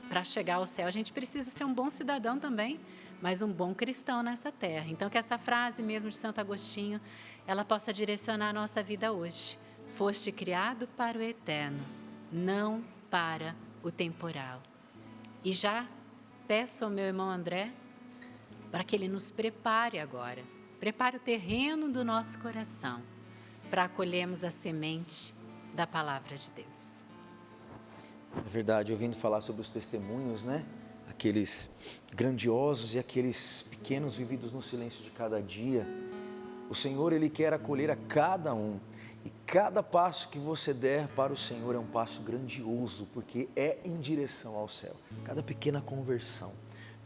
Para chegar ao céu, a gente precisa ser um bom cidadão também, mas um bom cristão nessa terra. Então, que essa frase mesmo de Santo Agostinho, ela possa direcionar a nossa vida hoje. Foste criado para o eterno, não para o temporal. E já peço ao meu irmão André para que ele nos prepare agora. Prepare o terreno do nosso coração para acolhermos a semente da palavra de Deus. É verdade, ouvindo falar sobre os testemunhos, né? Aqueles grandiosos e aqueles pequenos vividos no silêncio de cada dia. O Senhor, Ele quer acolher a cada um. E cada passo que você der para o Senhor é um passo grandioso, porque é em direção ao céu. Cada pequena conversão.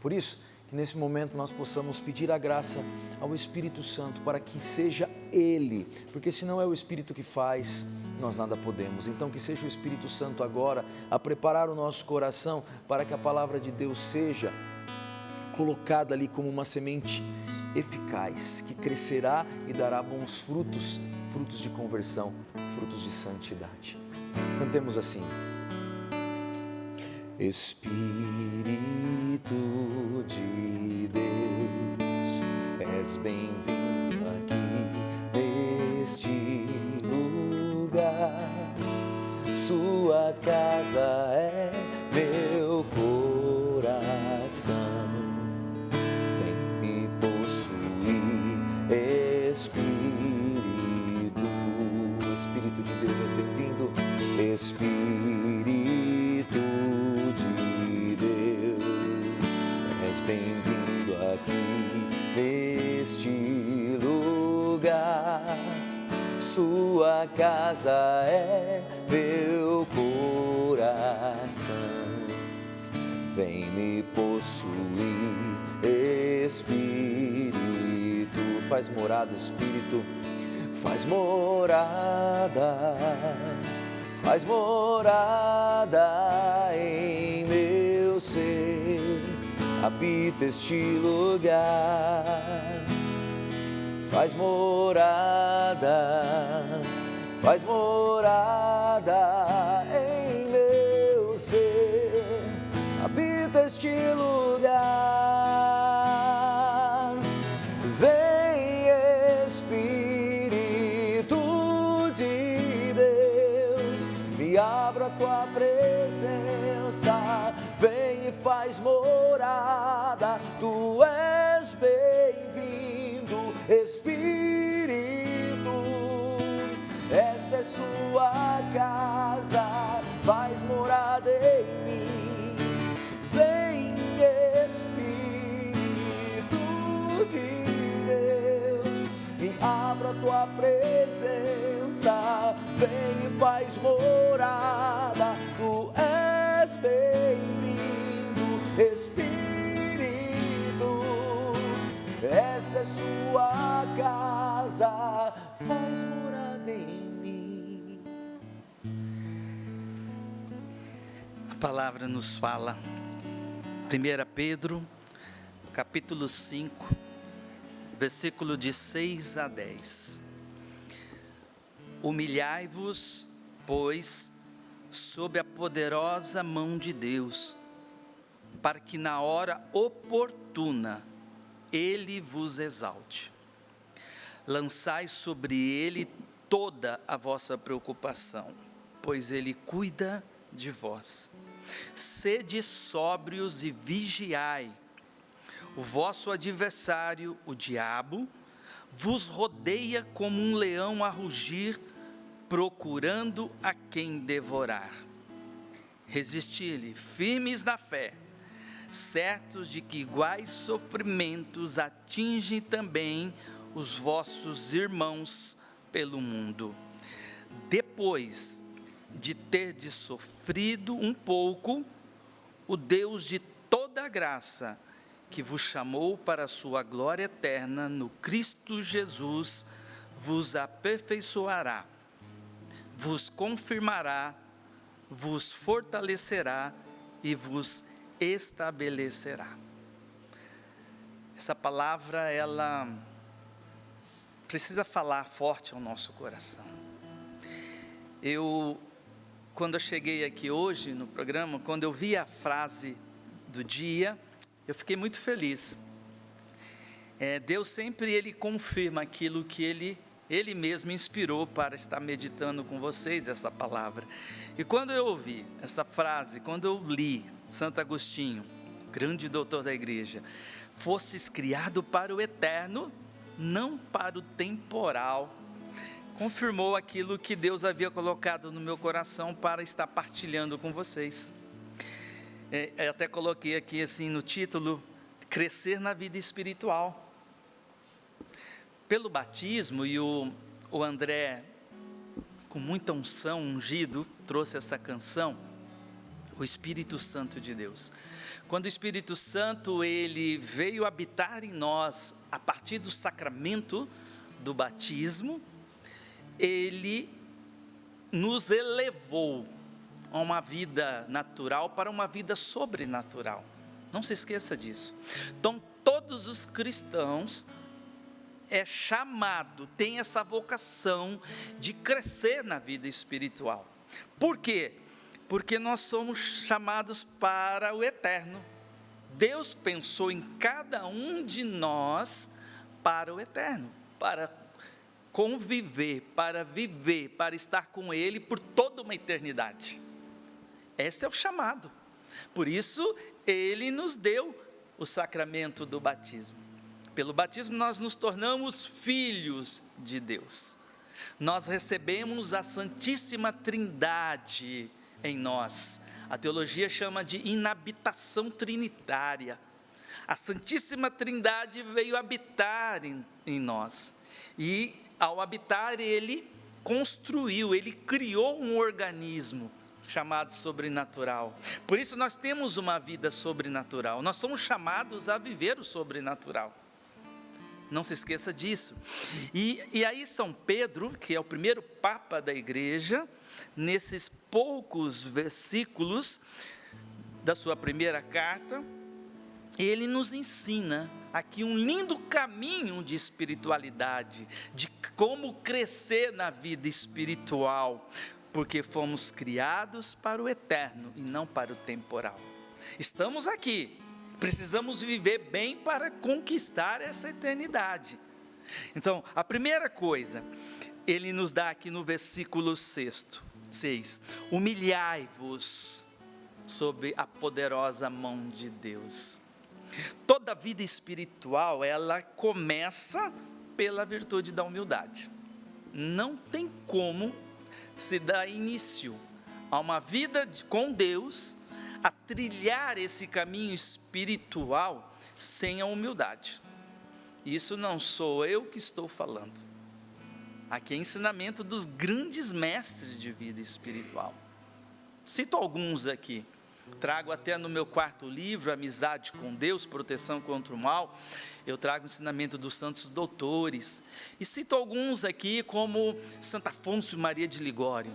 Por isso, que nesse momento nós possamos pedir a graça ao Espírito Santo para que seja Ele, porque se não é o Espírito que faz, nós nada podemos. Então que seja o Espírito Santo agora a preparar o nosso coração para que a palavra de Deus seja colocada ali como uma semente eficaz, que crescerá e dará bons frutos, frutos de conversão, frutos de santidade. Cantemos assim. Espírito de Deus, és bem-vindo aqui neste lugar. Sua casa é meu coração. Vem me possuir, Espírito de Deus, és bem-vindo, Espírito de Deus, és bem-vindo aqui neste lugar. Sua casa é meu coração. Vem me possuir, Espírito. Faz morada, Espírito. Faz morada, faz morada em meu ser, habita este lugar. Faz morada em meu ser, habita este lugar. Vem, Espírito de Deus, me abro a tua presença. Vem e faz morada, tu és bem-vindo, Espírito. Esta é sua casa, faz morada em mim. Vem, Espírito de Deus, me abra a tua presença. Vem e faz morada, tu és bem-vindo, Espírito. Esta é sua casa, faz morada em mim. A palavra nos fala, 1 Pedro, capítulo 5, versículo de 6 a 10. Humilhai-vos, pois, sob a poderosa mão de Deus, para que na hora oportuna Ele vos exalte. Lançai sobre Ele toda a vossa preocupação, pois Ele cuida de vós. Sede sóbrios e vigiai. O vosso adversário, o diabo, vos rodeia como um leão a rugir, procurando a quem devorar. Resisti-lhe, firmes na fé, certos de que iguais sofrimentos atingem também os vossos irmãos pelo mundo. Depois de terdes sofrido um pouco, o Deus de toda graça, que vos chamou para a sua glória eterna no Cristo Jesus, vos aperfeiçoará, vos confirmará, vos fortalecerá e vos estabelecerá. Essa palavra, ela precisa falar forte ao nosso coração. Quando eu cheguei aqui hoje no programa, quando eu vi a frase do dia, eu fiquei muito feliz. Deus sempre Ele confirma aquilo que Ele mesmo inspirou para estar meditando com vocês essa palavra. E quando eu ouvi essa frase, quando eu li Santo Agostinho, grande doutor da igreja, fostes criado para o eterno, não para o temporal, confirmou aquilo que Deus havia colocado no meu coração para estar partilhando com vocês. Eu até coloquei aqui assim no título, crescer na vida espiritual. Pelo batismo, e o André, com muita unção, ungido, trouxe essa canção, o Espírito Santo de Deus. Quando o Espírito Santo, ele veio habitar em nós, a partir do sacramento do batismo, ele nos elevou a uma vida natural para uma vida sobrenatural. Não se esqueça disso. Então, todos os cristãos têm essa vocação de crescer na vida espiritual. Por quê? Porque nós somos chamados para o eterno. Deus pensou em cada um de nós para o eterno, para conviver, para viver, para estar com Ele por toda uma eternidade. Este é o chamado. Por isso, Ele nos deu o sacramento do batismo. Pelo batismo, nós nos tornamos filhos de Deus. Nós recebemos a Santíssima Trindade em nós. A teologia chama de inabitação trinitária. A Santíssima Trindade veio habitar em nós. E, ao habitar, Ele construiu, Ele criou um organismo chamado sobrenatural. Por isso nós temos uma vida sobrenatural. Nós somos chamados a viver o sobrenatural. Não se esqueça disso. E aí São Pedro, que é o primeiro Papa da Igreja, nesses poucos versículos da sua primeira carta, ele nos ensina aqui um lindo caminho de espiritualidade, de como crescer na vida espiritual, porque fomos criados para o eterno e não para o temporal. Estamos aqui, precisamos viver bem para conquistar essa eternidade. Então, a primeira coisa, ele nos dá aqui no versículo 6, humilhai-vos sob a poderosa mão de Deus. Toda vida espiritual, ela começa pela virtude da humildade. Não tem como se dar início a uma vida com Deus, a trilhar esse caminho espiritual sem a humildade. Isso não sou eu que estou falando. Aqui é ensinamento dos grandes mestres de vida espiritual. Cito alguns aqui. Trago até no meu quarto livro, Amizade com Deus, Proteção contra o Mal. Eu trago o ensinamento dos santos doutores. E cito alguns aqui, como Santo Afonso Maria de Ligório,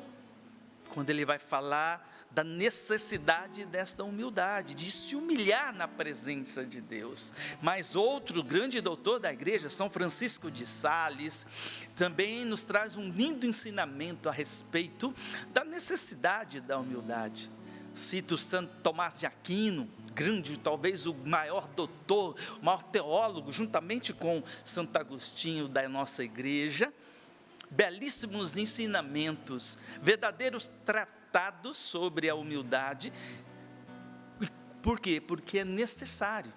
quando ele vai falar da necessidade desta humildade, de se humilhar na presença de Deus. Mas outro grande doutor da igreja, São Francisco de Sales, também nos traz um lindo ensinamento a respeito da necessidade da humildade. Cito Santo Tomás de Aquino, grande, talvez o maior doutor, o maior teólogo, juntamente com Santo Agostinho da nossa igreja. Belíssimos ensinamentos, verdadeiros tratados sobre a humildade. Por quê? Porque é necessário.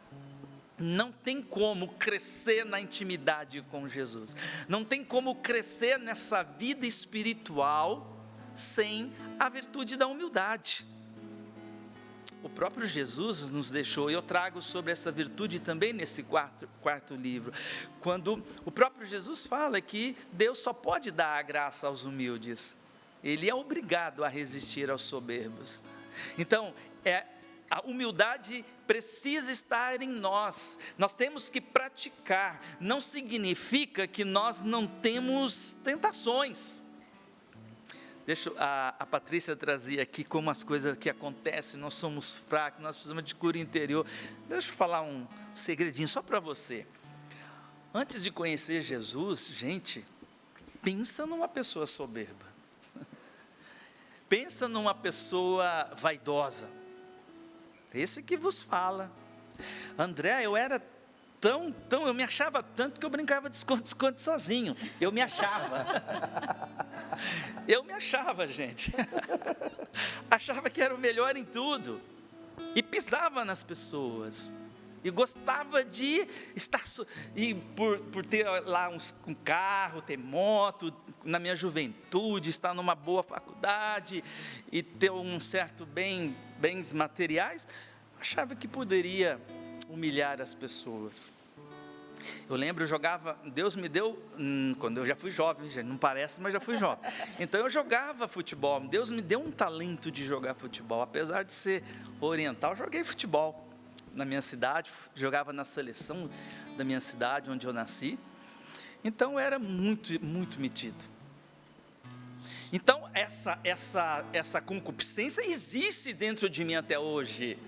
Não tem como crescer na intimidade com Jesus. Não tem como crescer nessa vida espiritual sem a virtude da humildade. O próprio Jesus nos deixou, e eu trago sobre essa virtude também nesse quarto livro, quando o próprio Jesus fala que Deus só pode dar a graça aos humildes. Ele é obrigado a resistir aos soberbos. Então, a humildade precisa estar em nós. Nós temos que praticar. Não significa que nós não temos tentações. Deixa a Patrícia trazer aqui como as coisas que acontecem. Nós somos fracos, nós precisamos de cura interior. Deixa eu falar um segredinho só para você. Antes de conhecer Jesus, gente, pensa numa pessoa soberba. Pensa numa pessoa vaidosa. Esse que vos fala. André, eu era eu me achava tanto que eu brincava de esconde-esconde sozinho. Eu me achava, gente. Achava que era o melhor em tudo. E pisava nas pessoas. E gostava de estar, e por ter lá um carro, ter moto, na minha juventude, estar numa boa faculdade, e ter um certo bens materiais, achava que poderia humilhar as pessoas. Eu lembro, eu jogava, Deus me deu, quando eu já fui jovem, não parece, mas já fui jovem. Então eu jogava futebol, Deus me deu um talento de jogar futebol, apesar de ser oriental, eu joguei futebol na minha cidade, jogava na seleção da minha cidade, onde eu nasci. Então eu era muito, muito metido. Então essa concupiscência existe dentro de mim até hoje.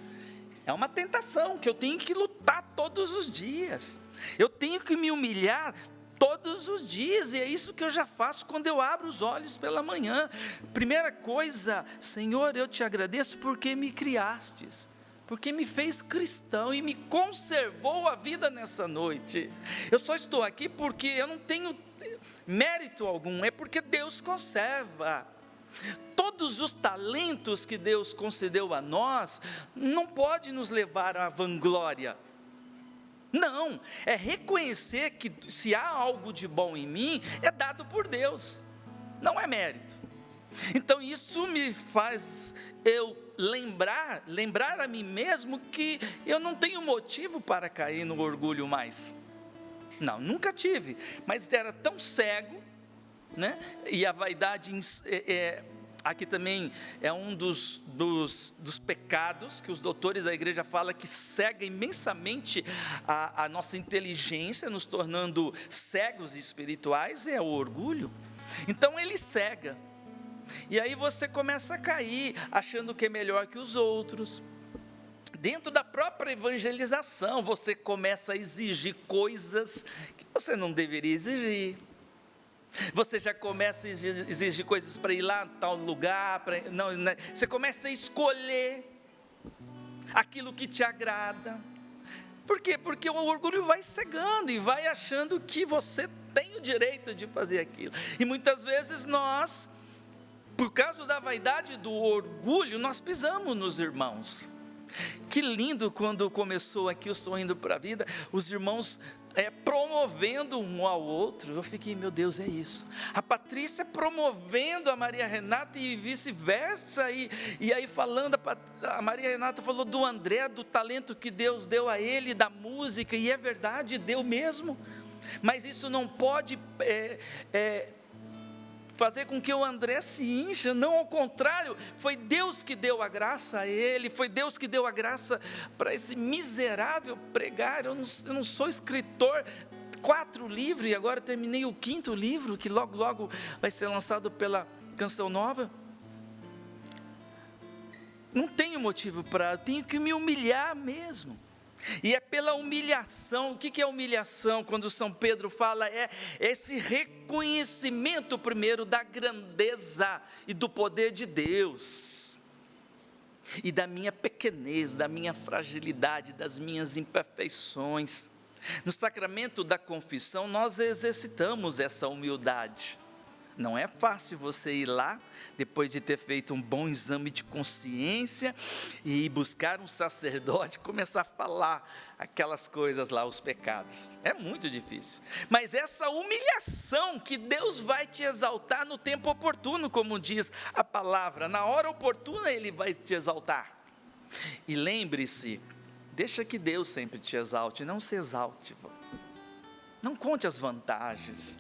É uma tentação que eu tenho que lutar todos os dias. Eu tenho que me humilhar todos os dias, e é isso que eu já faço quando eu abro os olhos pela manhã. Primeira coisa, Senhor, eu te agradeço porque me criastes, porque me fez cristão e me conservou a vida nessa noite. Eu só estou aqui porque eu não tenho mérito algum, é porque Deus conserva. Todos os talentos que Deus concedeu a nós, não pode nos levar à vanglória. Não, é reconhecer que se há algo de bom em mim, é dado por Deus, não é mérito. Então isso me faz eu lembrar a mim mesmo que eu não tenho motivo para cair no orgulho mais. Não, nunca tive, mas era tão cego, né? E a vaidade aqui também é um dos pecados que os doutores da igreja falam que cega imensamente a nossa inteligência, nos tornando cegos espirituais, é o orgulho. Então ele cega, e aí você começa a cair, achando que é melhor que os outros. Dentro da própria evangelização, você começa a exigir coisas que você não deveria exigir. Você já começa a exigir coisas para ir lá em tal lugar, você começa a escolher aquilo que te agrada. Por quê? Porque o orgulho vai cegando e vai achando que você tem o direito de fazer aquilo. E muitas vezes nós, por causa da vaidade, do orgulho, nós pisamos nos irmãos. Que lindo quando começou aqui o Sorrindo para a Vida, os irmãos promovendo um ao outro. Eu fiquei, meu Deus, é isso. A Patrícia promovendo a Maria Renata e vice-versa, e aí falando, a Maria Renata falou do André, do talento que Deus deu a ele, da música, e é verdade, deu mesmo, mas isso não pode fazer com que o André se incha, não, ao contrário, foi Deus que deu a graça a ele, foi Deus que deu a graça para esse miserável pregar. Eu não sou escritor, 4 livros, e agora terminei o 5º livro, que logo vai ser lançado pela Canção Nova. Não tenho motivo tenho que me humilhar mesmo. E é pela humilhação. O que é humilhação? Quando São Pedro fala, é esse reconhecimento primeiro da grandeza e do poder de Deus, e da minha pequenez, da minha fragilidade, das minhas imperfeições. No sacramento da confissão nós exercitamos essa humildade. Não é fácil você ir lá, depois de ter feito um bom exame de consciência, e ir buscar um sacerdote e começar a falar aquelas coisas lá, os pecados. É muito difícil. Mas essa humilhação que Deus vai te exaltar no tempo oportuno, como diz a palavra, na hora oportuna Ele vai te exaltar. E lembre-se, deixa que Deus sempre te exalte, não se exalte. Não conte as vantagens.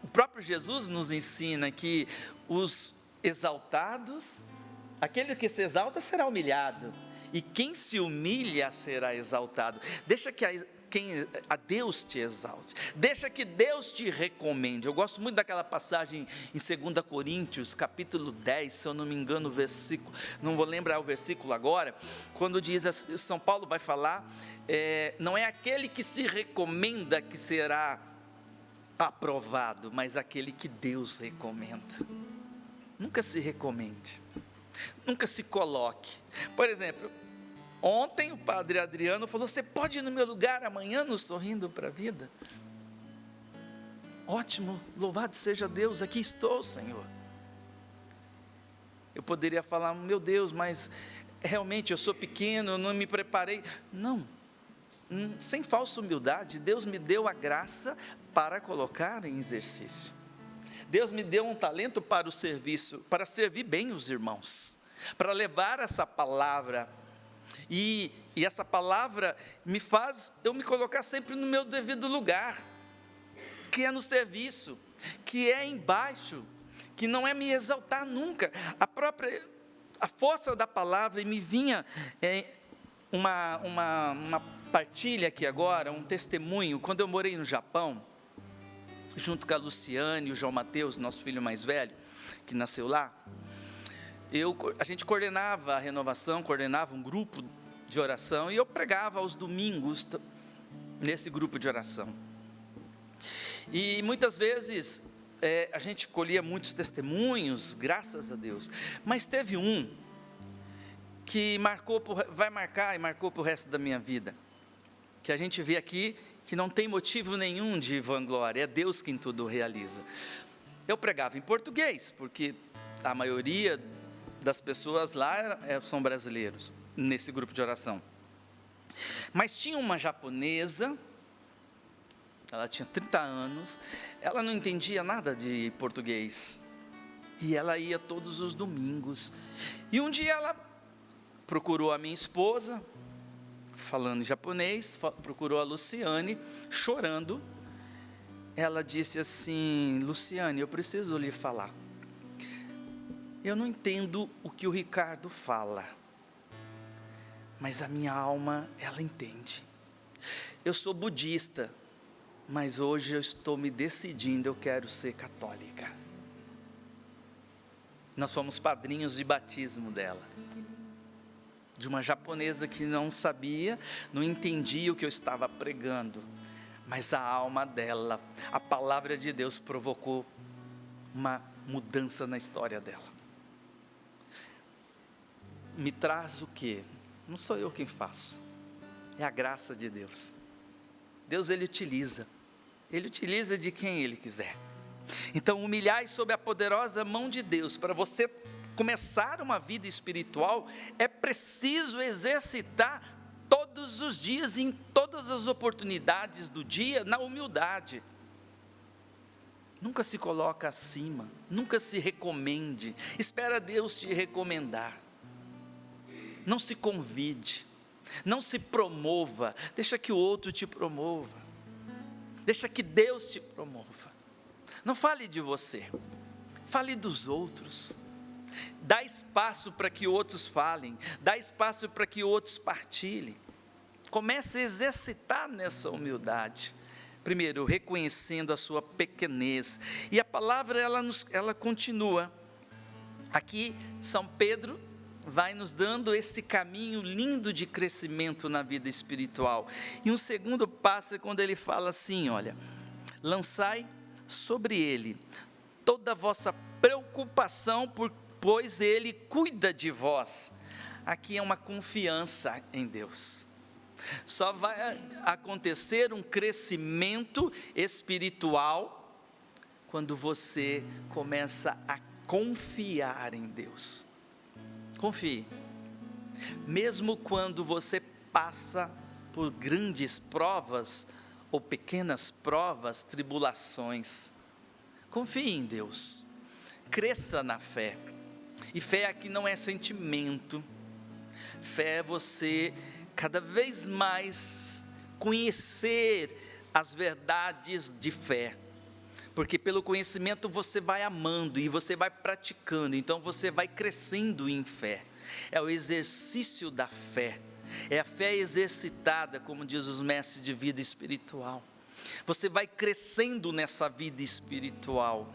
O próprio Jesus nos ensina que os exaltados, aquele que se exalta será humilhado, e quem se humilha será exaltado. Deixa que a Deus te exalte, deixa que Deus te recomende. Eu gosto muito daquela passagem em 2 Coríntios, capítulo 10, se eu não me engano, o versículo, não vou lembrar o versículo agora, quando diz, São Paulo vai falar, não é aquele que se recomenda que será aprovado, mas aquele que Deus recomenda. Nunca se recomende, nunca se coloque. Por exemplo, ontem o padre Adriano falou: você pode ir no meu lugar amanhã no Sorrindo para a Vida? Ótimo, louvado seja Deus, aqui estou, Senhor. Eu poderia falar: meu Deus, mas realmente eu sou pequeno, eu não me preparei. Não, sem falsa humildade, Deus me deu a graça para colocar em exercício. Deus me deu um talento para o serviço, para servir bem os irmãos, para levar essa palavra. E essa palavra me faz eu me colocar sempre no meu devido lugar, que é no serviço, que é embaixo, que não é me exaltar nunca. A força da palavra, e me vinha uma partilha aqui agora, um testemunho. Quando eu morei no Japão, junto com a Luciane e o João Mateus, nosso filho mais velho, que nasceu lá, a gente coordenava a renovação, coordenava um grupo de oração, e eu pregava aos domingos nesse grupo de oração. E muitas vezes a gente colhia muitos testemunhos, graças a Deus, mas teve um que vai marcar e marcou para o resto da minha vida, que a gente vê aqui, que não tem motivo nenhum de vanglória, é Deus quem tudo realiza. Eu pregava em português, porque a maioria das pessoas lá são brasileiros, nesse grupo de oração. Mas tinha uma japonesa, ela tinha 30 anos, ela não entendia nada de português, e ela ia todos os domingos. E um dia ela procurou a minha esposa, falando em japonês, procurou a Luciane, chorando. Ela disse assim: Luciane, eu preciso lhe falar. Eu não entendo o que o Ricardo fala, mas a minha alma, ela entende. Eu sou budista, mas hoje eu estou me decidindo, eu quero ser católica. Nós fomos padrinhos de batismo dela, de uma japonesa que não sabia, não entendia o que eu estava pregando, mas a alma dela, a palavra de Deus provocou uma mudança na história dela. Me traz o quê? Não sou eu quem faço, é a graça de Deus. Deus, Ele utiliza de quem Ele quiser. Então, humilhai sob a poderosa mão de Deus. Para você começar uma vida espiritual, é preciso exercitar todos os dias, em todas as oportunidades do dia, na humildade. Nunca se coloca acima, nunca se recomende, espera Deus te recomendar. Não se convide, não se promova, deixa que o outro te promova, deixa que Deus te promova. Não fale de você, fale dos outros. Dá espaço para que outros falem, dá espaço para que outros partilhem. Comece a exercitar nessa humildade. Primeiro, reconhecendo a sua pequenez. E a palavra, ela continua. Aqui, São Pedro vai nos dando esse caminho lindo de crescimento na vida espiritual. E um segundo passo é quando ele fala assim, olha: lançai sobre ele toda a vossa preocupação, pois ele cuida de vós. Aqui é uma confiança em Deus. Só vai acontecer um crescimento espiritual quando você começa a confiar em Deus. Confie. Mesmo quando você passa por grandes provas, ou pequenas provas, tribulações, confie em Deus. Cresça na fé. E fé aqui não é sentimento. Fé é você cada vez mais conhecer as verdades de fé. Porque pelo conhecimento você vai amando e você vai praticando, então você vai crescendo em fé. É o exercício da fé, é a fé exercitada, como diz os mestres de vida espiritual. Você vai crescendo nessa vida espiritual,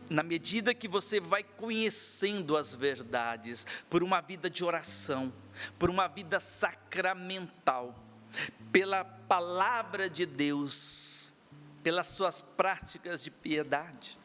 na medida que você vai conhecendo as verdades, por uma vida de oração, por uma vida sacramental, pela palavra de Deus, pelas suas práticas de piedade.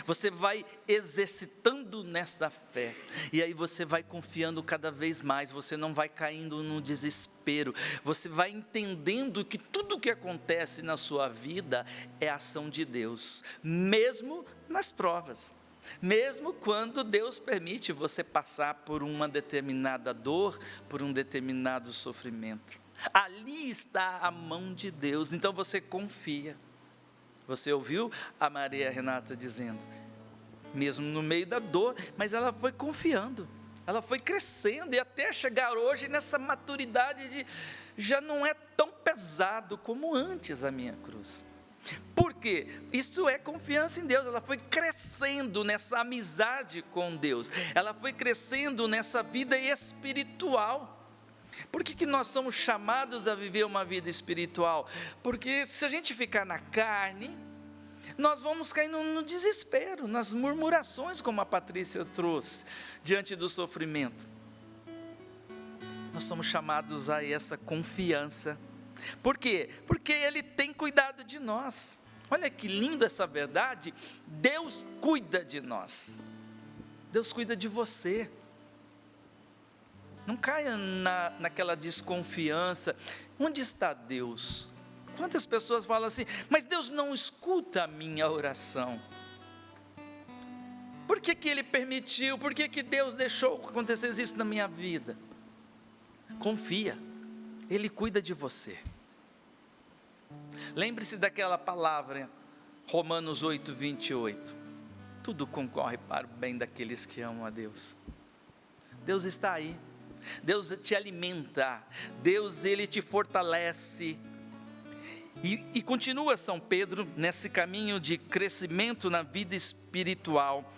Você vai exercitando nessa fé, e aí você vai confiando cada vez mais, você não vai caindo no desespero, você vai entendendo que tudo que acontece na sua vida é ação de Deus, mesmo nas provas, mesmo quando Deus permite você passar por uma determinada dor, por um determinado sofrimento, ali está a mão de Deus, então você confia. Você ouviu a Maria Renata dizendo, mesmo no meio da dor, mas ela foi confiando, ela foi crescendo, e até chegar hoje nessa maturidade de, já não é tão pesado como antes a minha cruz. Por quê? Isso é confiança em Deus, ela foi crescendo nessa amizade com Deus, ela foi crescendo nessa vida espiritual. Por que nós somos chamados a viver uma vida espiritual? Porque se a gente ficar na carne, nós vamos cair no desespero, nas murmurações, como a Patrícia trouxe, diante do sofrimento. Nós somos chamados a essa confiança. Por quê? Porque Ele tem cuidado de nós. Olha que linda essa verdade, Deus cuida de nós, Deus cuida de você. Não caia naquela desconfiança, onde está Deus? Quantas pessoas falam assim, mas Deus não escuta a minha oração. Por que Ele permitiu, por que Deus deixou que acontecesse isso na minha vida? Confia, Ele cuida de você. Lembre-se daquela palavra, Romanos 8, 28, tudo concorre para o bem daqueles que amam a Deus. Deus está aí, Deus te alimenta, Deus Ele te fortalece, e continua São Pedro nesse caminho de crescimento na vida espiritual,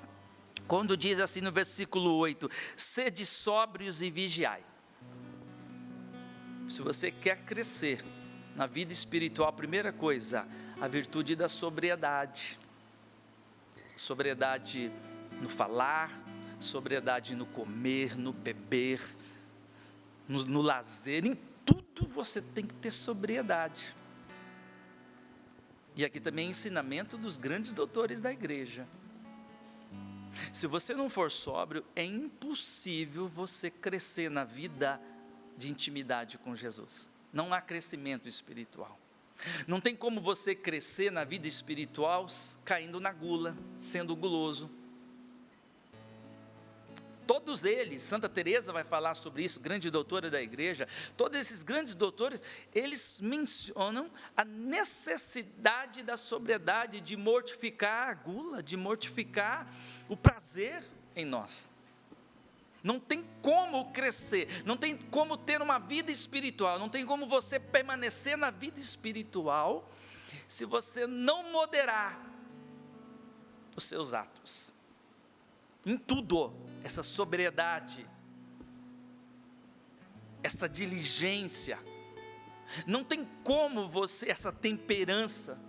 quando diz assim no versículo 8, sede sóbrios e vigiai. Se você quer crescer na vida espiritual, a primeira coisa, a virtude da sobriedade, sobriedade no falar, sobriedade no comer, no beber, no lazer, em tudo você tem que ter sobriedade. E aqui também é ensinamento dos grandes doutores da igreja. Se você não for sóbrio, é impossível você crescer na vida de intimidade com Jesus. Não há crescimento espiritual. Não tem como você crescer na vida espiritual caindo na gula, sendo guloso. Todos eles, Santa Teresa vai falar sobre isso, grande doutora da igreja, todos esses grandes doutores, eles mencionam a necessidade da sobriedade, de mortificar a gula, de mortificar o prazer em nós. Não tem como crescer, não tem como ter uma vida espiritual, não tem como você permanecer na vida espiritual, se você não moderar os seus atos. Em tudo, essa sobriedade, essa diligência, não tem como você, essa temperança.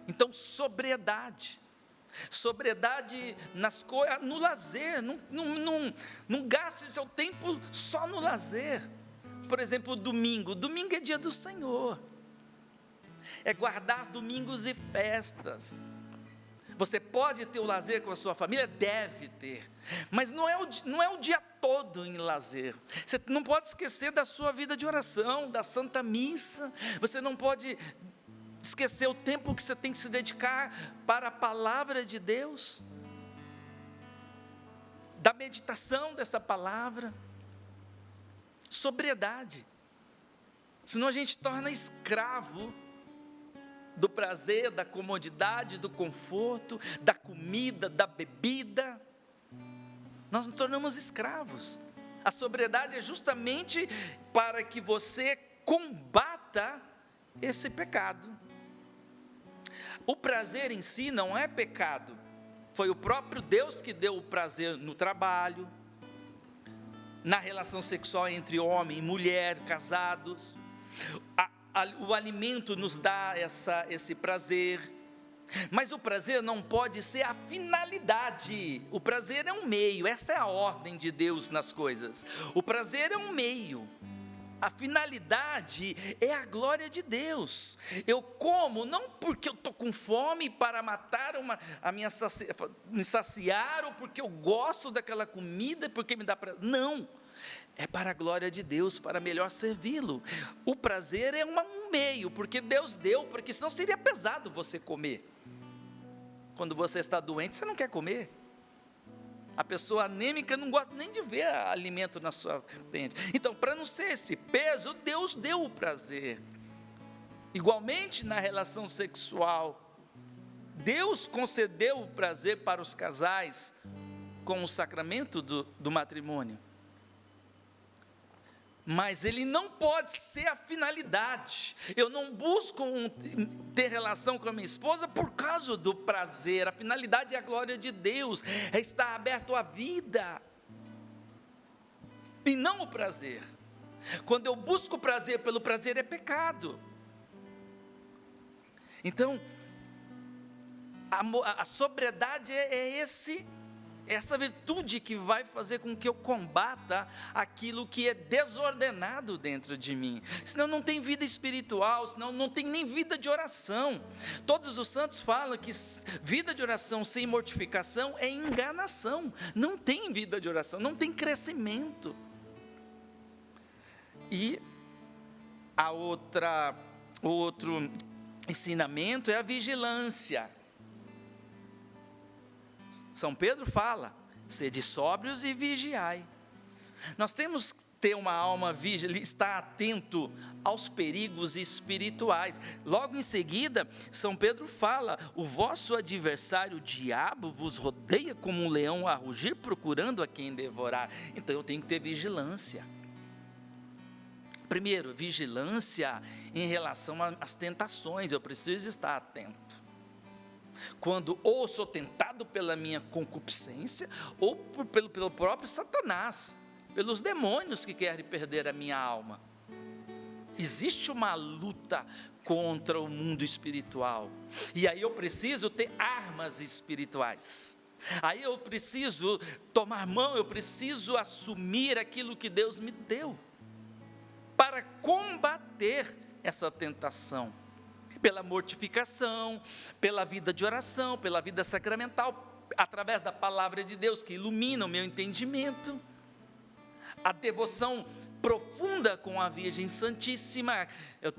Então, sobriedade nas coisas, no lazer, não gaste seu tempo só no lazer. Por exemplo, domingo é dia do Senhor, é guardar domingos e festas. Você pode ter o lazer com a sua família? Deve ter, mas não é o dia todo em lazer. Você não pode esquecer da sua vida de oração, da Santa Missa. Você não pode esquecer o tempo que você tem que se dedicar para a palavra de Deus, da meditação dessa palavra. Sobriedade, senão a gente torna escravo do prazer, da comodidade, do conforto, da comida, da bebida. Nós nos tornamos escravos. A sobriedade é justamente para que você combata esse pecado. O prazer em si não é pecado. Foi o próprio Deus que deu o prazer no trabalho, na relação sexual entre homem e mulher, casados. O alimento nos dá esse prazer. Mas o prazer não pode ser a finalidade. O prazer é um meio, essa é a ordem de Deus nas coisas. O prazer é um meio. A finalidade é a glória de Deus. Eu como não porque eu estou com fome para matar me saciar, ou porque eu gosto daquela comida, porque me dá prazer. Não, é para a glória de Deus, para melhor servi-lo. O prazer é um meio, porque Deus deu, porque senão seria pesado você comer. Quando você está doente, você não quer comer. A pessoa anêmica não gosta nem de ver alimento na sua frente. Então, para não ser esse peso, Deus deu o prazer. Igualmente na relação sexual, Deus concedeu o prazer para os casais com o sacramento do matrimônio. Mas ele não pode ser a finalidade. Eu não busco ter relação com a minha esposa por causa do prazer. A finalidade é a glória de Deus, é estar aberto à vida, e não o prazer. Quando eu busco o prazer pelo prazer, é pecado. Então, a sobriedade é essa virtude que vai fazer com que eu combata aquilo que é desordenado dentro de mim. Senão não tem vida espiritual, senão não tem nem vida de oração. Todos os santos falam que vida de oração sem mortificação é enganação. Não tem vida de oração, não tem crescimento. E o outro ensinamento é a vigilância. São Pedro fala, sede sóbrios e vigiai. Nós temos que ter uma alma vigilante, estar atento aos perigos espirituais. Logo em seguida, São Pedro fala, o vosso adversário, o diabo, vos rodeia como um leão a rugir, procurando a quem devorar. Então eu tenho que ter vigilância. Primeiro, vigilância em relação às tentações, eu preciso estar atento. Quando ou sou tentado pela minha concupiscência, ou pelo próprio Satanás, pelos demônios que querem perder a minha alma. Existe uma luta contra o mundo espiritual, e aí eu preciso ter armas espirituais. Aí eu preciso tomar mão, eu preciso assumir aquilo que Deus me deu, para combater essa tentação. Pela mortificação, pela vida de oração, pela vida sacramental, através da palavra de Deus que ilumina o meu entendimento, a devoção profunda com a Virgem Santíssima. Eu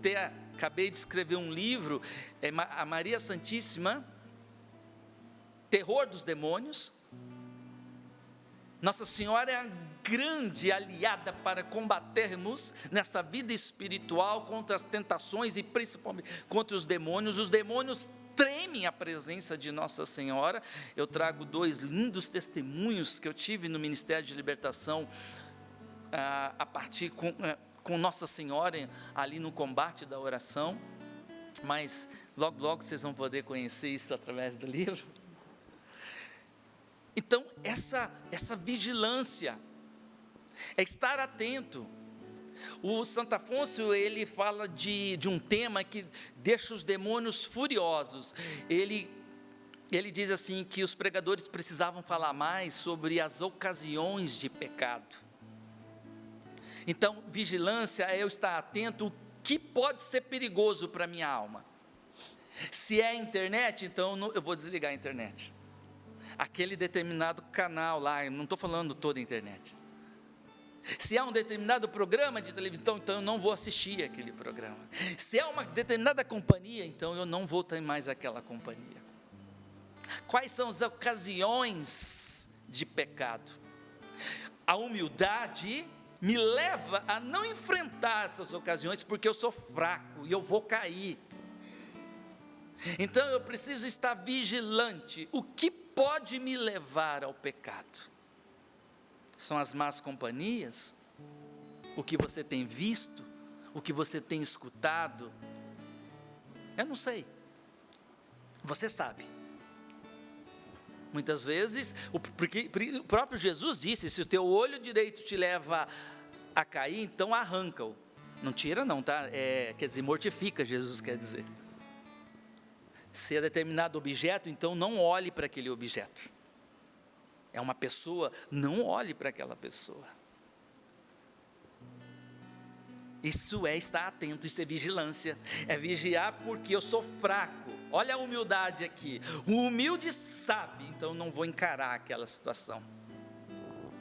acabei de escrever um livro, a Maria Santíssima, Terror dos Demônios. Nossa Senhora é a grande aliada para combatermos nessa vida espiritual contra as tentações e principalmente contra os demônios. Os demônios tremem à presença de Nossa Senhora. Eu trago 2 lindos testemunhos que eu tive no Ministério de Libertação, a partir com Nossa Senhora ali no combate da oração. Mas logo, logo vocês vão poder conhecer isso através do livro. Então, essa vigilância, é estar atento. O Santo Afonso, ele fala de um tema que deixa os demônios furiosos. Ele diz assim, que os pregadores precisavam falar mais sobre as ocasiões de pecado. Então, vigilância é eu estar atento o que pode ser perigoso para a minha alma. Se é a internet, então eu vou desligar a internet. Aquele determinado canal lá, eu não estou falando toda a internet. Se há um determinado programa de televisão, então eu não vou assistir aquele programa. Se há uma determinada companhia, então eu não vou ter mais aquela companhia. Quais são as ocasiões de pecado? A humildade me leva a não enfrentar essas ocasiões, porque eu sou fraco e eu vou cair. Então eu preciso estar vigilante. O que pode me levar ao pecado? São as más companhias? O que você tem visto? O que você tem escutado? Eu não sei. Você sabe. Muitas vezes, porque o próprio Jesus disse, se o teu olho direito te leva a cair, então arranca-o. Não tira não, tá? Quer dizer, mortifica, Jesus quer dizer. Se é determinado objeto, então não olhe para aquele objeto. É uma pessoa, não olhe para aquela pessoa. Isso é estar atento, isso é vigilância. É vigiar porque eu sou fraco. Olha a humildade aqui. O humilde sabe, então eu não vou encarar aquela situação.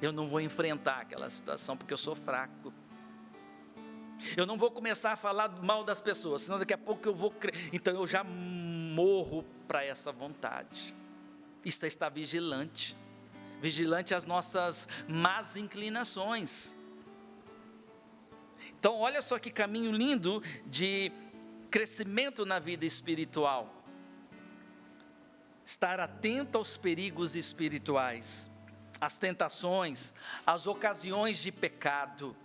Eu não vou enfrentar aquela situação porque eu sou fraco. Eu não vou começar a falar mal das pessoas, senão daqui a pouco eu vou crer. Então eu já morro para essa vontade. Isso é estar vigilante. Vigilante às nossas más inclinações. Então olha só que caminho lindo de crescimento na vida espiritual. Estar atento aos perigos espirituais, às tentações, às ocasiões de pecado.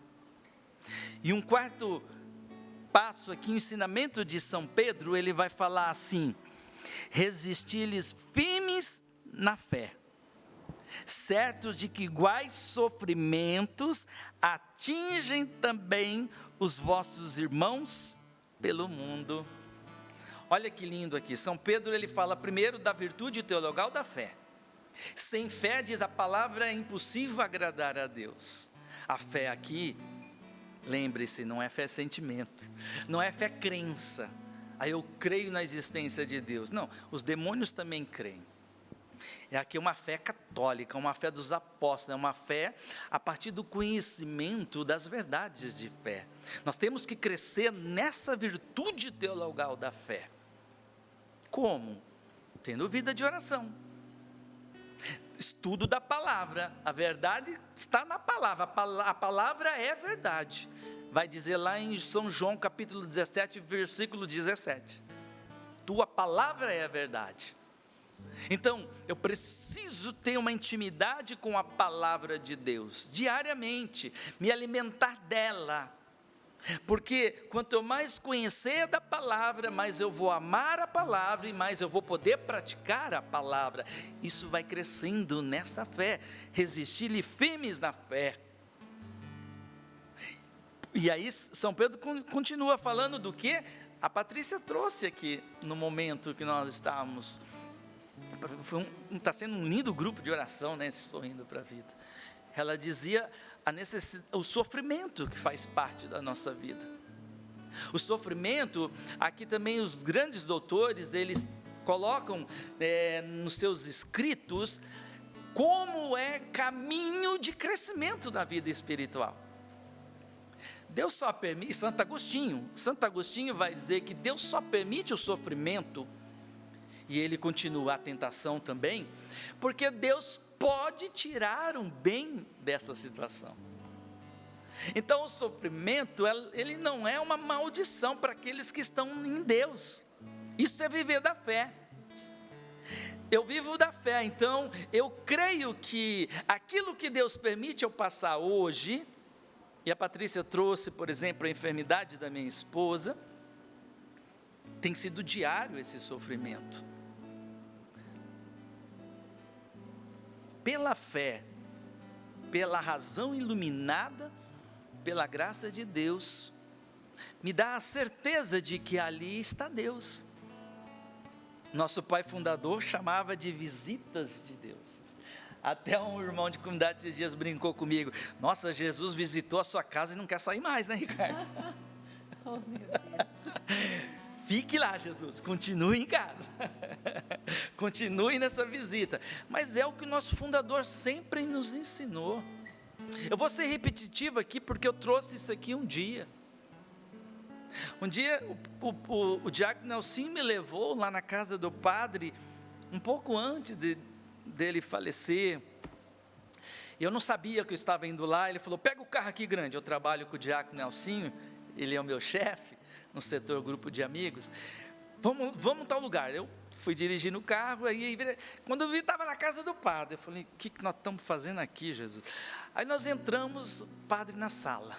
E um quarto passo aqui, o ensinamento de São Pedro, ele vai falar assim: resistir-lhes firmes na fé, certos de que iguais sofrimentos atingem também os vossos irmãos pelo mundo. Olha que lindo aqui, São Pedro ele fala primeiro da virtude teologal da fé. Sem fé, diz a palavra, é impossível agradar a Deus. A fé aqui, lembre-se, não é fé sentimento, não é fé crença. Aí eu creio na existência de Deus. Não, os demônios também creem. É aqui uma fé católica, uma fé dos apóstolos, é uma fé a partir do conhecimento das verdades de fé. Nós temos que crescer nessa virtude teologal da fé. Como? Tendo vida de oração. Estudo da palavra, a verdade está na palavra, a palavra é verdade. Vai dizer lá em São João capítulo 17, versículo 17. Tua palavra é a verdade. Então, eu preciso ter uma intimidade com a palavra de Deus, diariamente, me alimentar dela, porque quanto eu mais conhecer da palavra, mais eu vou amar a palavra e mais eu vou poder praticar a palavra. Isso vai crescendo nessa fé, resistir-lhe firmes na fé. E aí São Pedro continua falando do que a Patrícia trouxe aqui no momento que nós estávamos. Está sendo um lindo grupo de oração, né, esse Sorrindo para a Vida. Ela dizia o sofrimento que faz parte da nossa vida. O sofrimento, aqui também os grandes doutores, eles colocam nos seus escritos como é caminho de crescimento na vida espiritual. Deus só permite, Santo Agostinho vai dizer que Deus só permite o sofrimento, e ele continua a tentação também, porque Deus pode tirar um bem dessa situação. Então o sofrimento, ele não é uma maldição para aqueles que estão em Deus. Isso é viver da fé. Eu vivo da fé, então eu creio que aquilo que Deus permite eu passar hoje, e a Patrícia trouxe, por exemplo, a enfermidade da minha esposa, tem sido diário esse sofrimento. Pela fé, pela razão iluminada, pela graça de Deus, me dá a certeza de que ali está Deus. Nosso pai fundador chamava de visitas de Deus. Até um irmão de comunidade esses dias brincou comigo: nossa, Jesus visitou a sua casa e não quer sair mais, né, Ricardo? Oh, meu Deus. Fique lá, Jesus, continue em casa, continue nessa visita. Mas é o que o nosso fundador sempre nos ensinou. Eu vou ser repetitivo aqui porque eu trouxe isso aqui um dia. Um dia o diácono Nelson me levou lá na casa do padre, um pouco antes dele falecer. Eu não sabia que eu estava indo lá. Ele falou: pega o carro aqui grande. Eu trabalho com o diácono Nelson, ele é o meu chefe no setor grupo de amigos. Vamos tal lugar. Eu fui dirigindo o carro, aí quando eu vi, estava na casa do padre. Eu falei: o que nós estamos fazendo aqui, Jesus? Aí nós entramos, o padre na sala.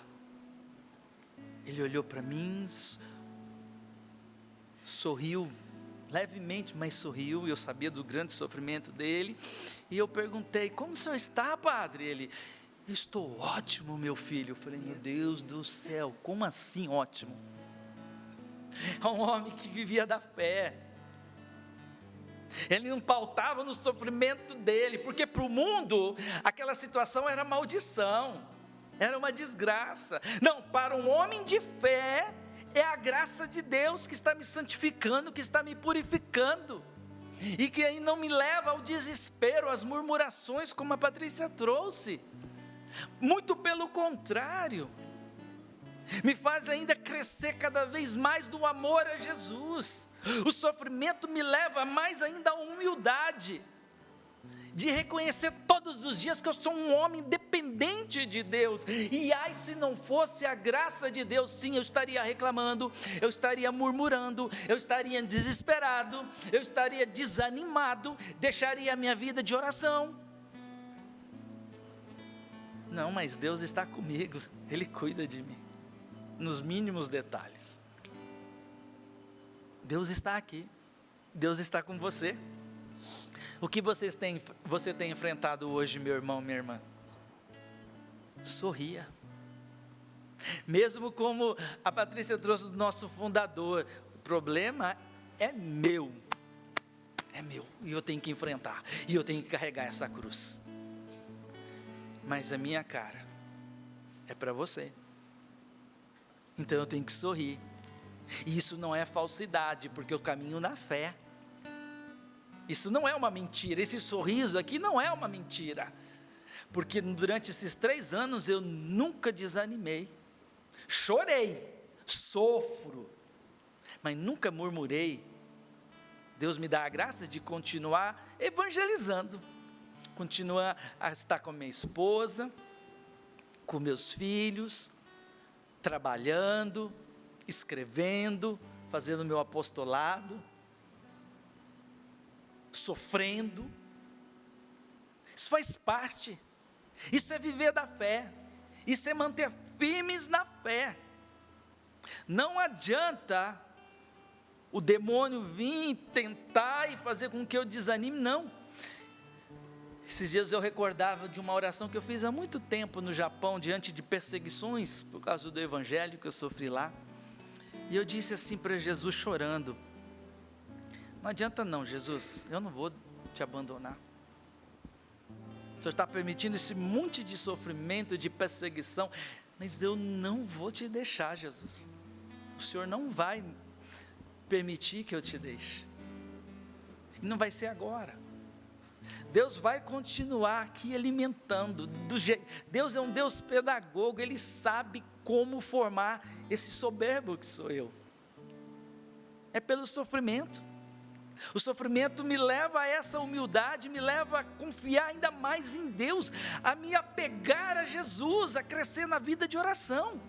Ele olhou para mim, sorriu, levemente, mas sorriu. Eu sabia do grande sofrimento dele. E eu perguntei: como o senhor está, padre? Ele: eu estou ótimo, meu filho. Eu falei: meu Deus do céu, como assim ótimo? É um homem que vivia da fé. Ele não pautava no sofrimento dele, porque para o mundo aquela situação era maldição, era uma desgraça. Não, para um homem de fé é a graça de Deus que está me santificando, que está me purificando, e que aí não me leva ao desespero, às murmurações, como a Patrícia trouxe. Muito pelo contrário, me faz ainda crescer cada vez mais no amor a Jesus. O sofrimento me leva mais ainda à humildade, de reconhecer todos os dias que eu sou um homem dependente de Deus. E ai, se não fosse a graça de Deus, sim, eu estaria reclamando, eu estaria murmurando, eu estaria desesperado, eu estaria desanimado, deixaria a minha vida de oração. Não, mas Deus está comigo, Ele cuida de mim, nos mínimos detalhes. Deus está aqui, Deus está com você. O que você tem enfrentado hoje, meu irmão, minha irmã? Sorria. Mesmo como a Patrícia trouxe do nosso fundador, o problema é meu, e eu tenho que enfrentar, e eu tenho que carregar essa cruz. Mas a minha cara é para você. Então eu tenho que sorrir. E isso não é falsidade, porque eu caminho na fé. Isso não é uma mentira. Esse sorriso aqui não é uma mentira. Porque durante esses 3 anos eu nunca desanimei. Chorei, sofro, mas nunca murmurei. Deus me dá a graça de continuar evangelizando. Continuar a estar com a minha esposa, com meus filhos, trabalhando, escrevendo, fazendo meu apostolado, sofrendo. Isso faz parte. Isso é viver da fé. Isso é manter firmes na fé. Não adianta o demônio vir tentar e fazer com que eu desanime, não. Esses dias eu recordava de uma oração que eu fiz há muito tempo no Japão, diante de perseguições, por causa do evangelho que eu sofri lá. E eu disse assim para Jesus, chorando: não adianta não, Jesus, eu não vou te abandonar. O Senhor está permitindo esse monte de sofrimento, de perseguição, mas eu não vou te deixar, Jesus. O Senhor não vai permitir que eu te deixe. E não vai ser agora. Deus vai continuar aqui alimentando. Deus é um Deus pedagogo, Ele sabe como formar esse soberbo que sou eu. É pelo sofrimento. O sofrimento me leva a essa humildade, me leva a confiar ainda mais em Deus, a me apegar a Jesus, a crescer na vida de oração,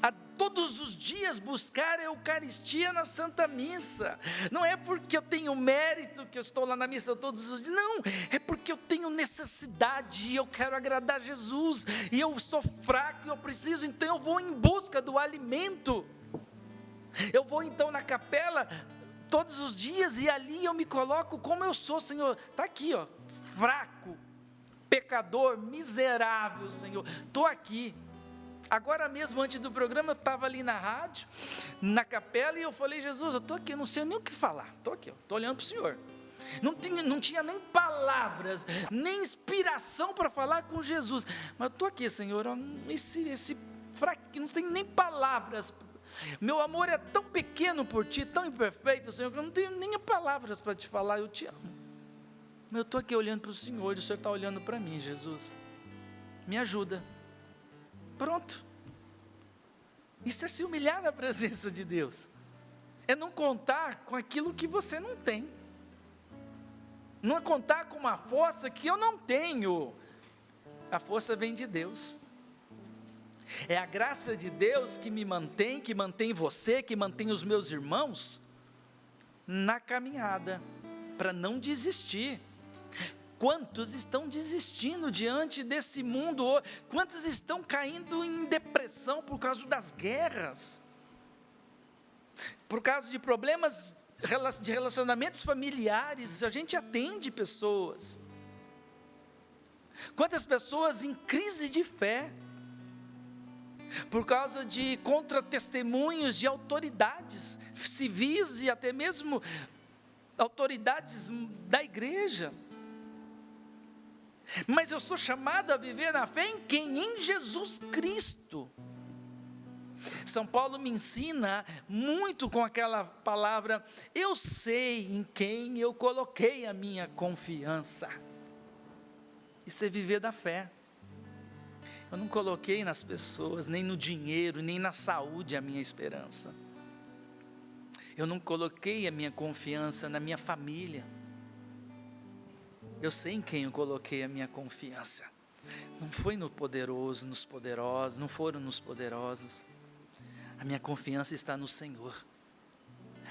a todos os dias buscar a Eucaristia na Santa Missa. Não é porque eu tenho mérito que eu estou lá na missa todos os dias, não, é porque eu tenho necessidade e eu quero agradar Jesus, e eu sou fraco e eu preciso, então eu vou em busca do alimento. Eu vou então na capela todos os dias e ali eu me coloco como eu sou, Senhor. Está aqui, ó, fraco, pecador, miserável, Senhor. Estou aqui. Agora mesmo, antes do programa, eu estava ali na rádio, na capela, e eu falei: Jesus, eu estou aqui, eu não sei nem o que falar. Estou aqui, estou olhando para o Senhor. Não tinha nem palavras, nem inspiração para falar com Jesus. Mas eu estou aqui, Senhor, esse fraco, não tem nem palavras. Meu amor é tão pequeno por Ti, tão imperfeito, Senhor, que eu não tenho nem palavras para Te falar, eu Te amo. Mas eu estou aqui olhando para o Senhor e o Senhor está olhando para mim, Jesus. Me ajuda. Pronto. Isso é se humilhar na presença de Deus. É não contar com aquilo que você não tem. Não é contar com uma força que eu não tenho. A força vem de Deus. É a graça de Deus que me mantém, que mantém você, que mantém os meus irmãos na caminhada, para não desistir. Quantos estão desistindo diante desse mundo? Quantos estão caindo em depressão por causa das guerras? Por causa de problemas de relacionamentos familiares? A gente atende pessoas. Quantas pessoas em crise de fé? Por causa de contra-testemunhos de autoridades civis e até mesmo autoridades da igreja. Mas eu sou chamado a viver na fé em quem? Em Jesus Cristo. São Paulo me ensina muito com aquela palavra: eu sei em quem eu coloquei a minha confiança. Isso é viver da fé. Eu não coloquei nas pessoas, nem no dinheiro, nem na saúde a minha esperança. Eu não coloquei a minha confiança na minha família. Eu sei em quem eu coloquei a minha confiança. Não foi no poderoso, nos poderosos, não foram nos poderosos. A minha confiança está no Senhor.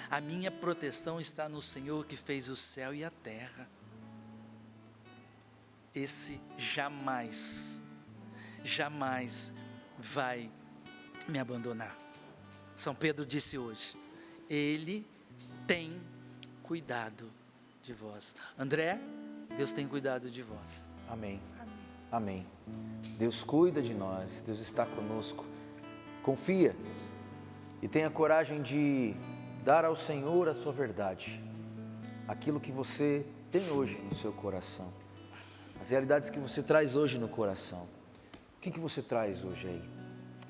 A minha proteção está no Senhor que fez o céu e a terra. Esse jamais vai me abandonar. São Pedro disse hoje: Ele tem cuidado de vós. André, Deus tem cuidado de vós. Amém. Amém. Deus cuida de nós, Deus está conosco. Confia e tenha coragem de dar ao Senhor a sua verdade, aquilo que você tem hoje no seu coração, as realidades que você traz hoje no coração. O que você traz hoje aí?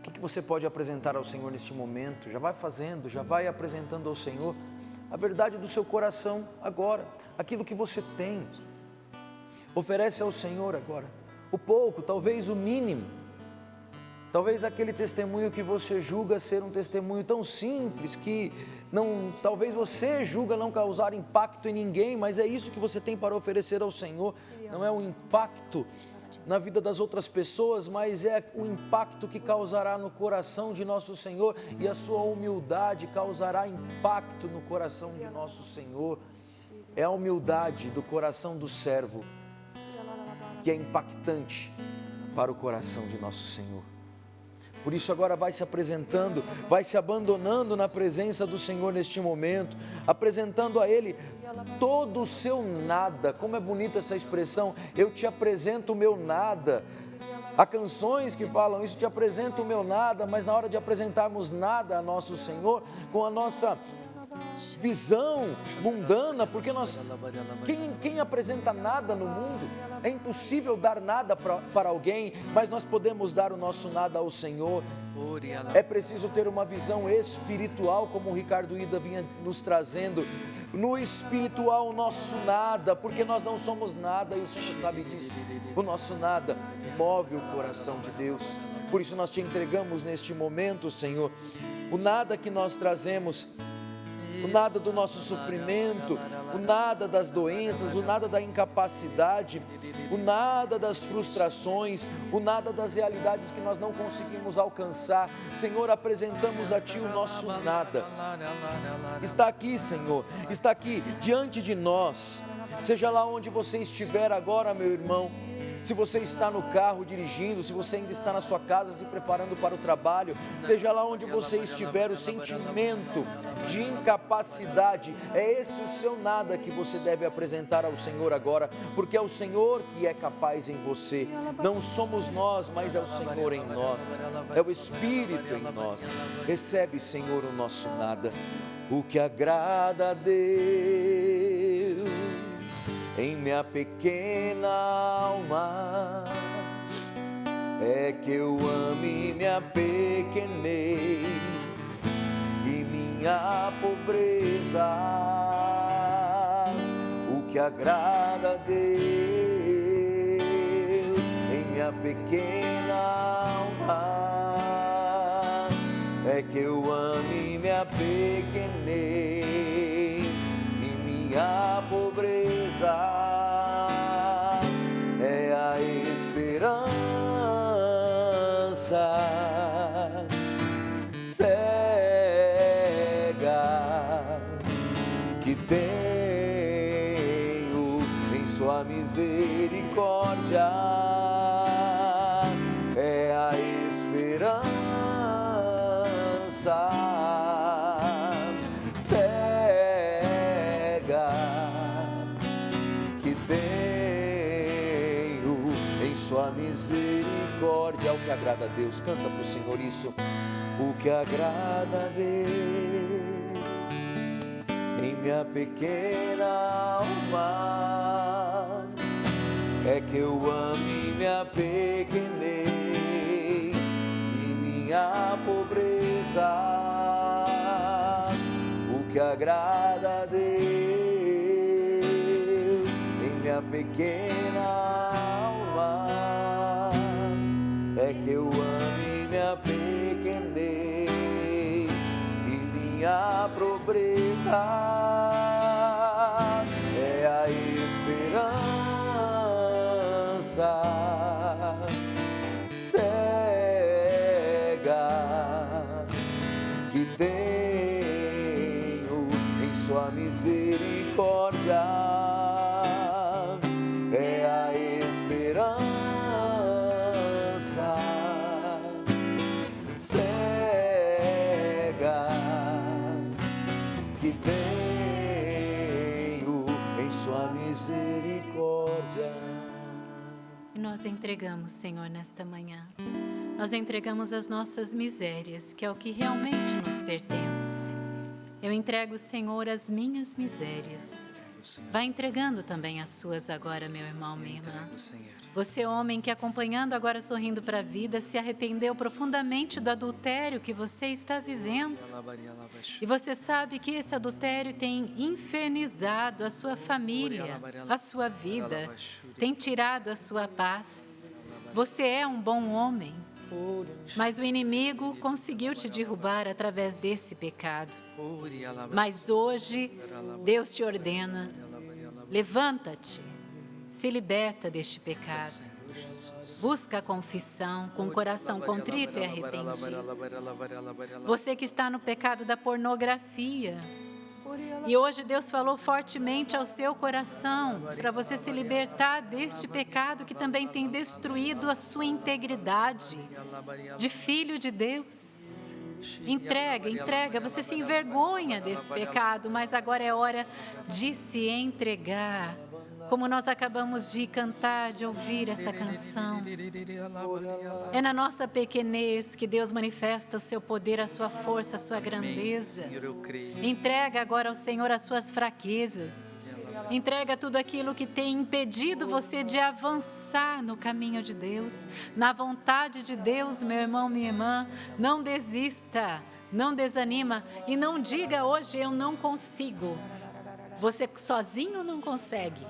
O que você pode apresentar ao Senhor neste momento? Já vai fazendo, já vai apresentando ao Senhor a verdade do seu coração agora, aquilo que você tem. Oferece ao Senhor agora o pouco, talvez o mínimo, talvez aquele testemunho que você julga ser um testemunho tão simples que talvez você julga não causar impacto em ninguém, mas é isso que você tem para oferecer ao Senhor. Não é um impacto na vida das outras pessoas, mas é o impacto que causará no coração de nosso Senhor, e a sua humildade causará impacto no coração de nosso Senhor. É a humildade do coração do servo que é impactante para o coração de nosso Senhor. Por isso agora vai se apresentando, vai se abandonando na presença do Senhor neste momento, apresentando a Ele todo o seu nada. Como é bonita essa expressão: eu te apresento o meu nada. Há canções que falam isso: te apresento o meu nada, mas na hora de apresentarmos nada a nosso Senhor, com a nossa visão mundana, porque quem apresenta nada no mundo, é impossível dar nada para alguém, mas nós podemos dar o nosso nada ao Senhor. É preciso ter uma visão espiritual, como o Ricardo Ida vinha nos trazendo, no espiritual o nosso nada, porque nós não somos nada e o Senhor sabe disso. O nosso nada move o coração de Deus, por isso nós te entregamos neste momento, Senhor, o nada que nós trazemos, o nada do nosso sofrimento, o nada das doenças, o nada da incapacidade, o nada das frustrações, o nada das realidades que nós não conseguimos alcançar. Senhor, apresentamos a Ti o nosso nada. Está aqui, Senhor, está aqui diante de nós. Seja lá onde você estiver agora, meu irmão, se você está no carro dirigindo, se você ainda está na sua casa se preparando para o trabalho, seja lá onde você estiver, o sentimento de incapacidade, é esse o seu nada que você deve apresentar ao Senhor agora, porque é o Senhor que é capaz em você. Não somos nós, mas é o Senhor em nós, é o Espírito em nós. Recebe, Senhor, o nosso nada. O que agrada a Deus em minha pequena alma é que eu ame minha pequenez e minha pobreza. O que que agrada a Deus em minha pequena alma é que eu ame minha pequenez e minha pobreza é a esperança cega que tenho em sua misericórdia é a esperança cega que tenho em sua misericórdia. O que agrada a Deus, canta para o Senhor isso. O que agrada a Deus em minha pequena alma é que eu ame minha pequenez e minha pobreza. O que agrada a Deus em minha pequena alma é que eu ame minha pequenez e minha pobreza é a esperança cega que tenho em sua misericórdia é a esperança cega que tenho em sua misericórdia. E nós entregamos, Senhor, nesta manhã. Nós entregamos as nossas misérias, que é o que realmente nos pertence. Eu entrego, Senhor, as minhas misérias. Vai entregando também as suas agora, meu irmão, minha irmã. Você, homem que acompanhando agora sorrindo para a vida, se arrependeu profundamente do adultério que você está vivendo. E você sabe que esse adultério tem infernizado a sua família, a sua vida, tem tirado a sua paz. Você é um bom homem, mas o inimigo conseguiu te derrubar através desse pecado. Mas hoje, Deus te ordena, levanta-te, se liberta deste pecado. Busca a confissão com o coração contrito e arrependido. Você que está no pecado da pornografia, e hoje Deus falou fortemente ao seu coração para você se libertar deste pecado que também tem destruído a sua integridade de filho de Deus. Entrega, você se envergonha desse pecado, mas agora é hora de se entregar. Como nós acabamos de cantar, de ouvir essa canção. É na nossa pequenez que Deus manifesta o seu poder, a sua força, a sua grandeza. Entrega agora ao Senhor as suas fraquezas. Entrega tudo aquilo que tem impedido você de avançar no caminho de Deus, na vontade de Deus, meu irmão, minha irmã. Não desista, não desanima e não diga hoje eu não consigo. Você sozinho não consegue,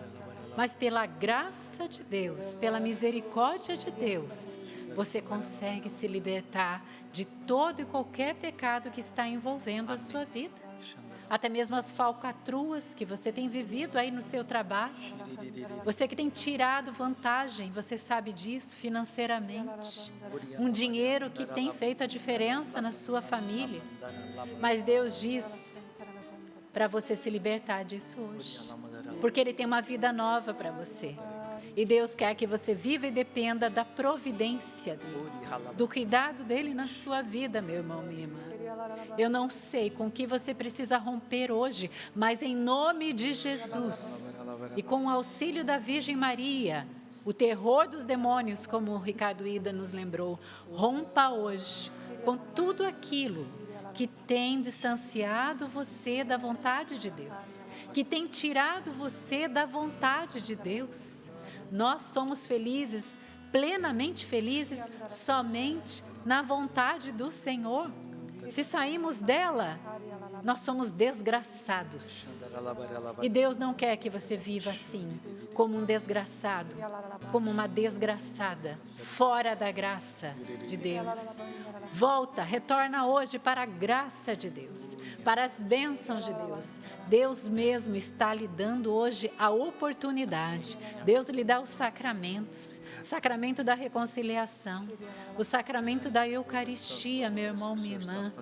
mas pela graça de Deus, pela misericórdia de Deus, você consegue se libertar de todo e qualquer pecado que está envolvendo a sua vida. Até mesmo as falcatruas que você tem vivido aí no seu trabalho. Você que tem tirado vantagem, você sabe disso financeiramente. Um dinheiro que tem feito a diferença na sua família. Mas Deus diz para você se libertar disso hoje. Porque Ele tem uma vida nova para você. E Deus quer que você viva e dependa da providência dEle, do cuidado dEle na sua vida, meu irmão, minha irmã. Eu não sei com que você precisa romper hoje, mas em nome de Jesus e com o auxílio da Virgem Maria, o terror dos demônios, como o Ricardo Ida nos lembrou, rompa hoje com tudo aquilo que tem distanciado você da vontade de Deus, que tem tirado você da vontade de Deus. Nós somos felizes, plenamente felizes, somente na vontade do Senhor. Se saímos dela, nós somos desgraçados. E Deus não quer que você viva assim, como um desgraçado, como uma desgraçada, fora da graça de Deus. Volta, retorna hoje para a graça de Deus, para as bênçãos de Deus. Deus mesmo está lhe dando hoje a oportunidade. Deus lhe dá os sacramentos, o sacramento da reconciliação, o sacramento da Eucaristia, meu irmão, minha irmã,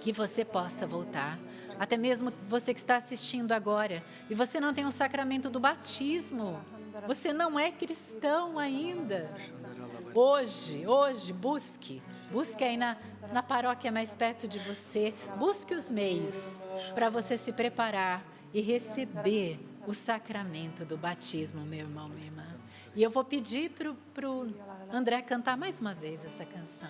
que você possa voltar. Até mesmo você que está assistindo agora e você não tem o sacramento do batismo, você não é cristão ainda. Hoje, busque aí na paróquia mais perto de você, busque os meios para você se preparar e receber o sacramento do batismo, meu irmão, minha irmã. E eu vou pedir para o André cantar mais uma vez essa canção,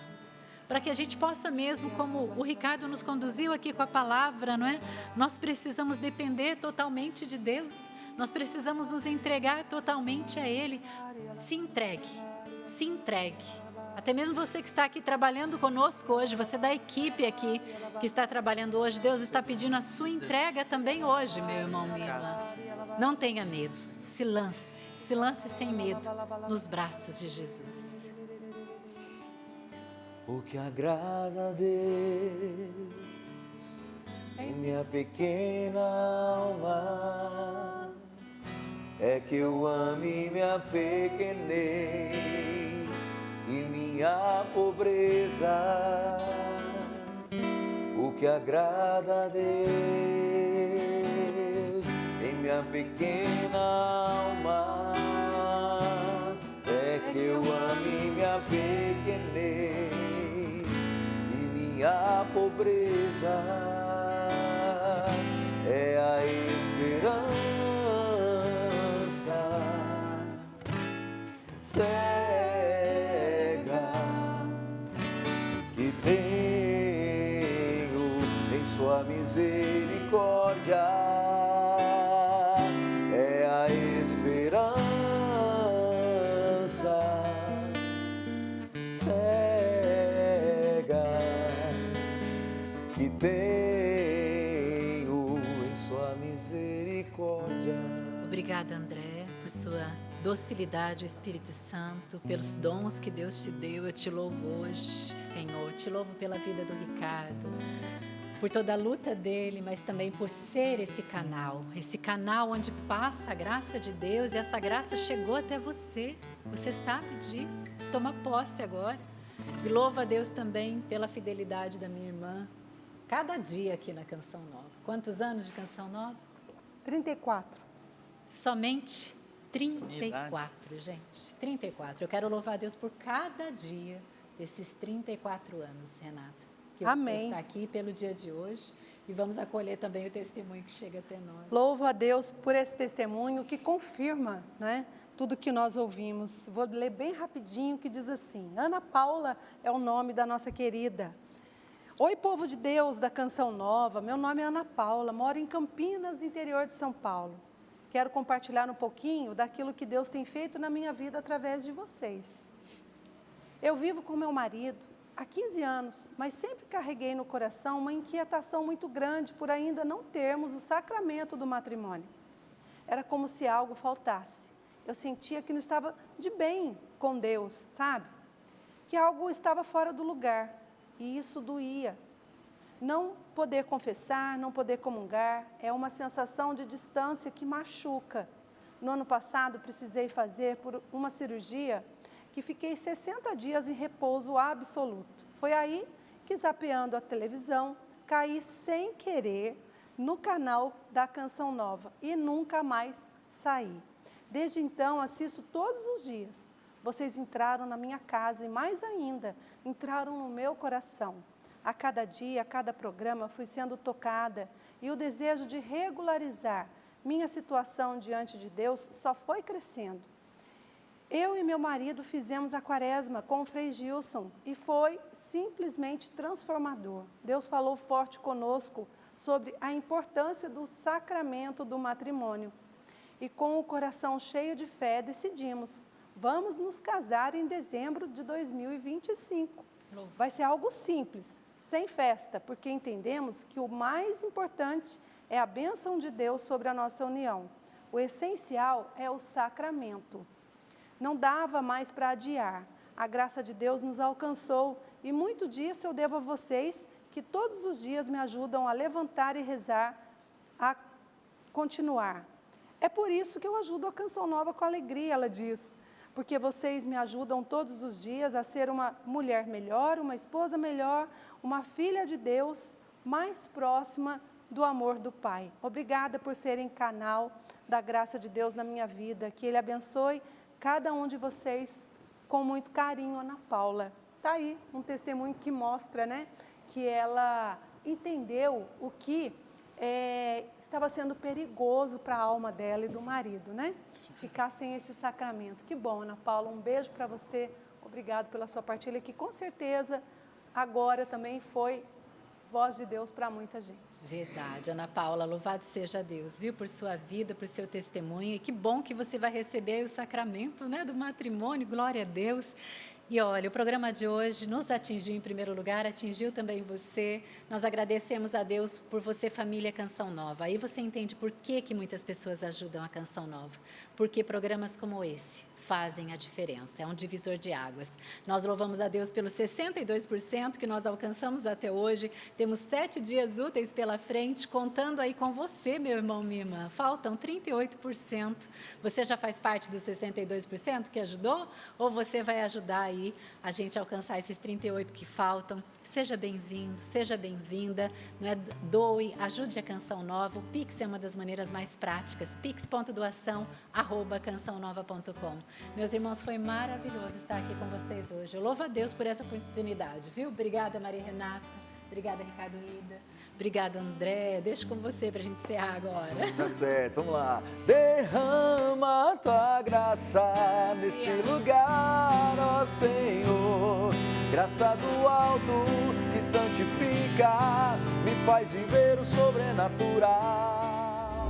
para que a gente possa mesmo, como o Ricardo nos conduziu aqui com a palavra, não é? Nós precisamos depender totalmente de Deus, nós precisamos nos entregar totalmente a Ele. Se entregue. Até mesmo você que está aqui trabalhando conosco hoje, você da equipe aqui que está trabalhando hoje, Deus está pedindo a sua entrega também hoje, meu irmão, minha irmã. Não tenha medo, se lance sem medo nos braços de Jesus. O que agrada a Deus em minha pequena alma é que eu ame minha pequenez e minha pobreza. O que agrada a Deus em minha pequena alma é que eu ame minha pequenez e minha pobreza. É a esperança cega que tenho em sua misericórdia. É a esperança cega que tenho em sua misericórdia. Obrigada, André, por sua docilidade ao Espírito Santo, pelos dons que Deus te deu. Eu te louvo hoje, Senhor. Te louvo pela vida do Ricardo, por toda a luta dele, mas também por ser esse canal onde passa a graça de Deus, e essa graça chegou até você. Você sabe disso. Toma posse agora. E louva a Deus também pela fidelidade da minha irmã, cada dia aqui na Canção Nova. Quantos anos de Canção Nova? 34. Somente 34, gente. 34. Eu quero louvar a Deus por cada dia desses 34 anos, Renata. Que Amém. Você está aqui pelo dia de hoje. E vamos acolher também o testemunho que chega até nós. Louvo a Deus por esse testemunho que confirma, né, tudo que nós ouvimos. Vou ler bem rapidinho, que diz assim: Ana Paula é o nome da nossa querida. Oi, povo de Deus da Canção Nova, meu nome é Ana Paula, moro em Campinas, interior de São Paulo. Quero compartilhar um pouquinho daquilo que Deus tem feito na minha vida através de vocês. Eu vivo com meu marido há 15 anos, mas sempre carreguei no coração uma inquietação muito grande por ainda não termos o sacramento do matrimônio. Era como se algo faltasse. Eu sentia que não estava de bem com Deus, sabe? Que algo estava fora do lugar. E isso doía. Não poder confessar, não poder comungar, é uma sensação de distância que machuca. No ano passado, precisei fazer por uma cirurgia que fiquei 60 dias em repouso absoluto. Foi aí que, zapeando a televisão, caí sem querer no canal da Canção Nova e nunca mais saí. Desde então, assisto todos os dias. Vocês entraram na minha casa e, mais ainda, entraram no meu coração. A cada dia, a cada programa, fui sendo tocada e o desejo de regularizar minha situação diante de Deus só foi crescendo. Eu e meu marido fizemos a quaresma com o Frei Gilson e foi simplesmente transformador. Deus falou forte conosco sobre a importância do sacramento do matrimônio. E com o coração cheio de fé, decidimos: vamos nos casar em dezembro de 2025. Vai ser algo simples, sem festa, porque entendemos que o mais importante é a bênção de Deus sobre a nossa união. O essencial é o sacramento. Não dava mais para adiar. A graça de Deus nos alcançou e muito disso eu devo a vocês que todos os dias me ajudam a levantar e rezar, a continuar. É por isso que eu ajudo a Canção Nova com alegria, ela diz. Porque vocês me ajudam todos os dias a ser uma mulher melhor, uma esposa melhor, uma filha de Deus mais próxima do amor do Pai. Obrigada por serem canal da graça de Deus na minha vida. Que Ele abençoe cada um de vocês com muito carinho, Ana Paula. Está aí um testemunho que mostra, né, que ela entendeu o que estava sendo perigoso para a alma dela e do marido, né? Ficar sem esse sacramento. Que bom, Ana Paula, um beijo para você. Obrigado pela sua partilha, que com certeza agora também foi voz de Deus para muita gente. Verdade, Ana Paula, louvado seja Deus, viu, por sua vida, por seu testemunho. E que bom que você vai receber o sacramento, né, do matrimônio, glória a Deus. E olha, o programa de hoje nos atingiu em primeiro lugar, atingiu também você. Nós agradecemos a Deus por você, família Canção Nova. Aí você entende por que muitas pessoas ajudam a Canção Nova. Porque programas como esse fazem a diferença, é um divisor de águas. Nós louvamos a Deus pelos 62% que nós alcançamos até hoje. Temos 7 dias úteis pela frente, contando aí com você, meu irmão, minha irmã. Faltam 38%. Você já faz parte dos 62% que ajudou? Ou você vai ajudar aí a gente a alcançar esses 38% que faltam? Seja bem-vindo, seja bem-vinda. Não é? Doe, ajude a Canção Nova. O Pix é uma das maneiras mais práticas. pix.doação@cançãonova.com. Meus irmãos, foi maravilhoso estar aqui com vocês hoje. Eu louvo a Deus por essa oportunidade, viu? Obrigada, Maria Renata. Obrigada, Ricardo Ida. Obrigada, André. Deixo com você para a gente encerrar agora. Tá certo, vamos lá. Derrama a tua graça neste lugar, ó Senhor. Graça do alto que santifica, me faz viver o sobrenatural.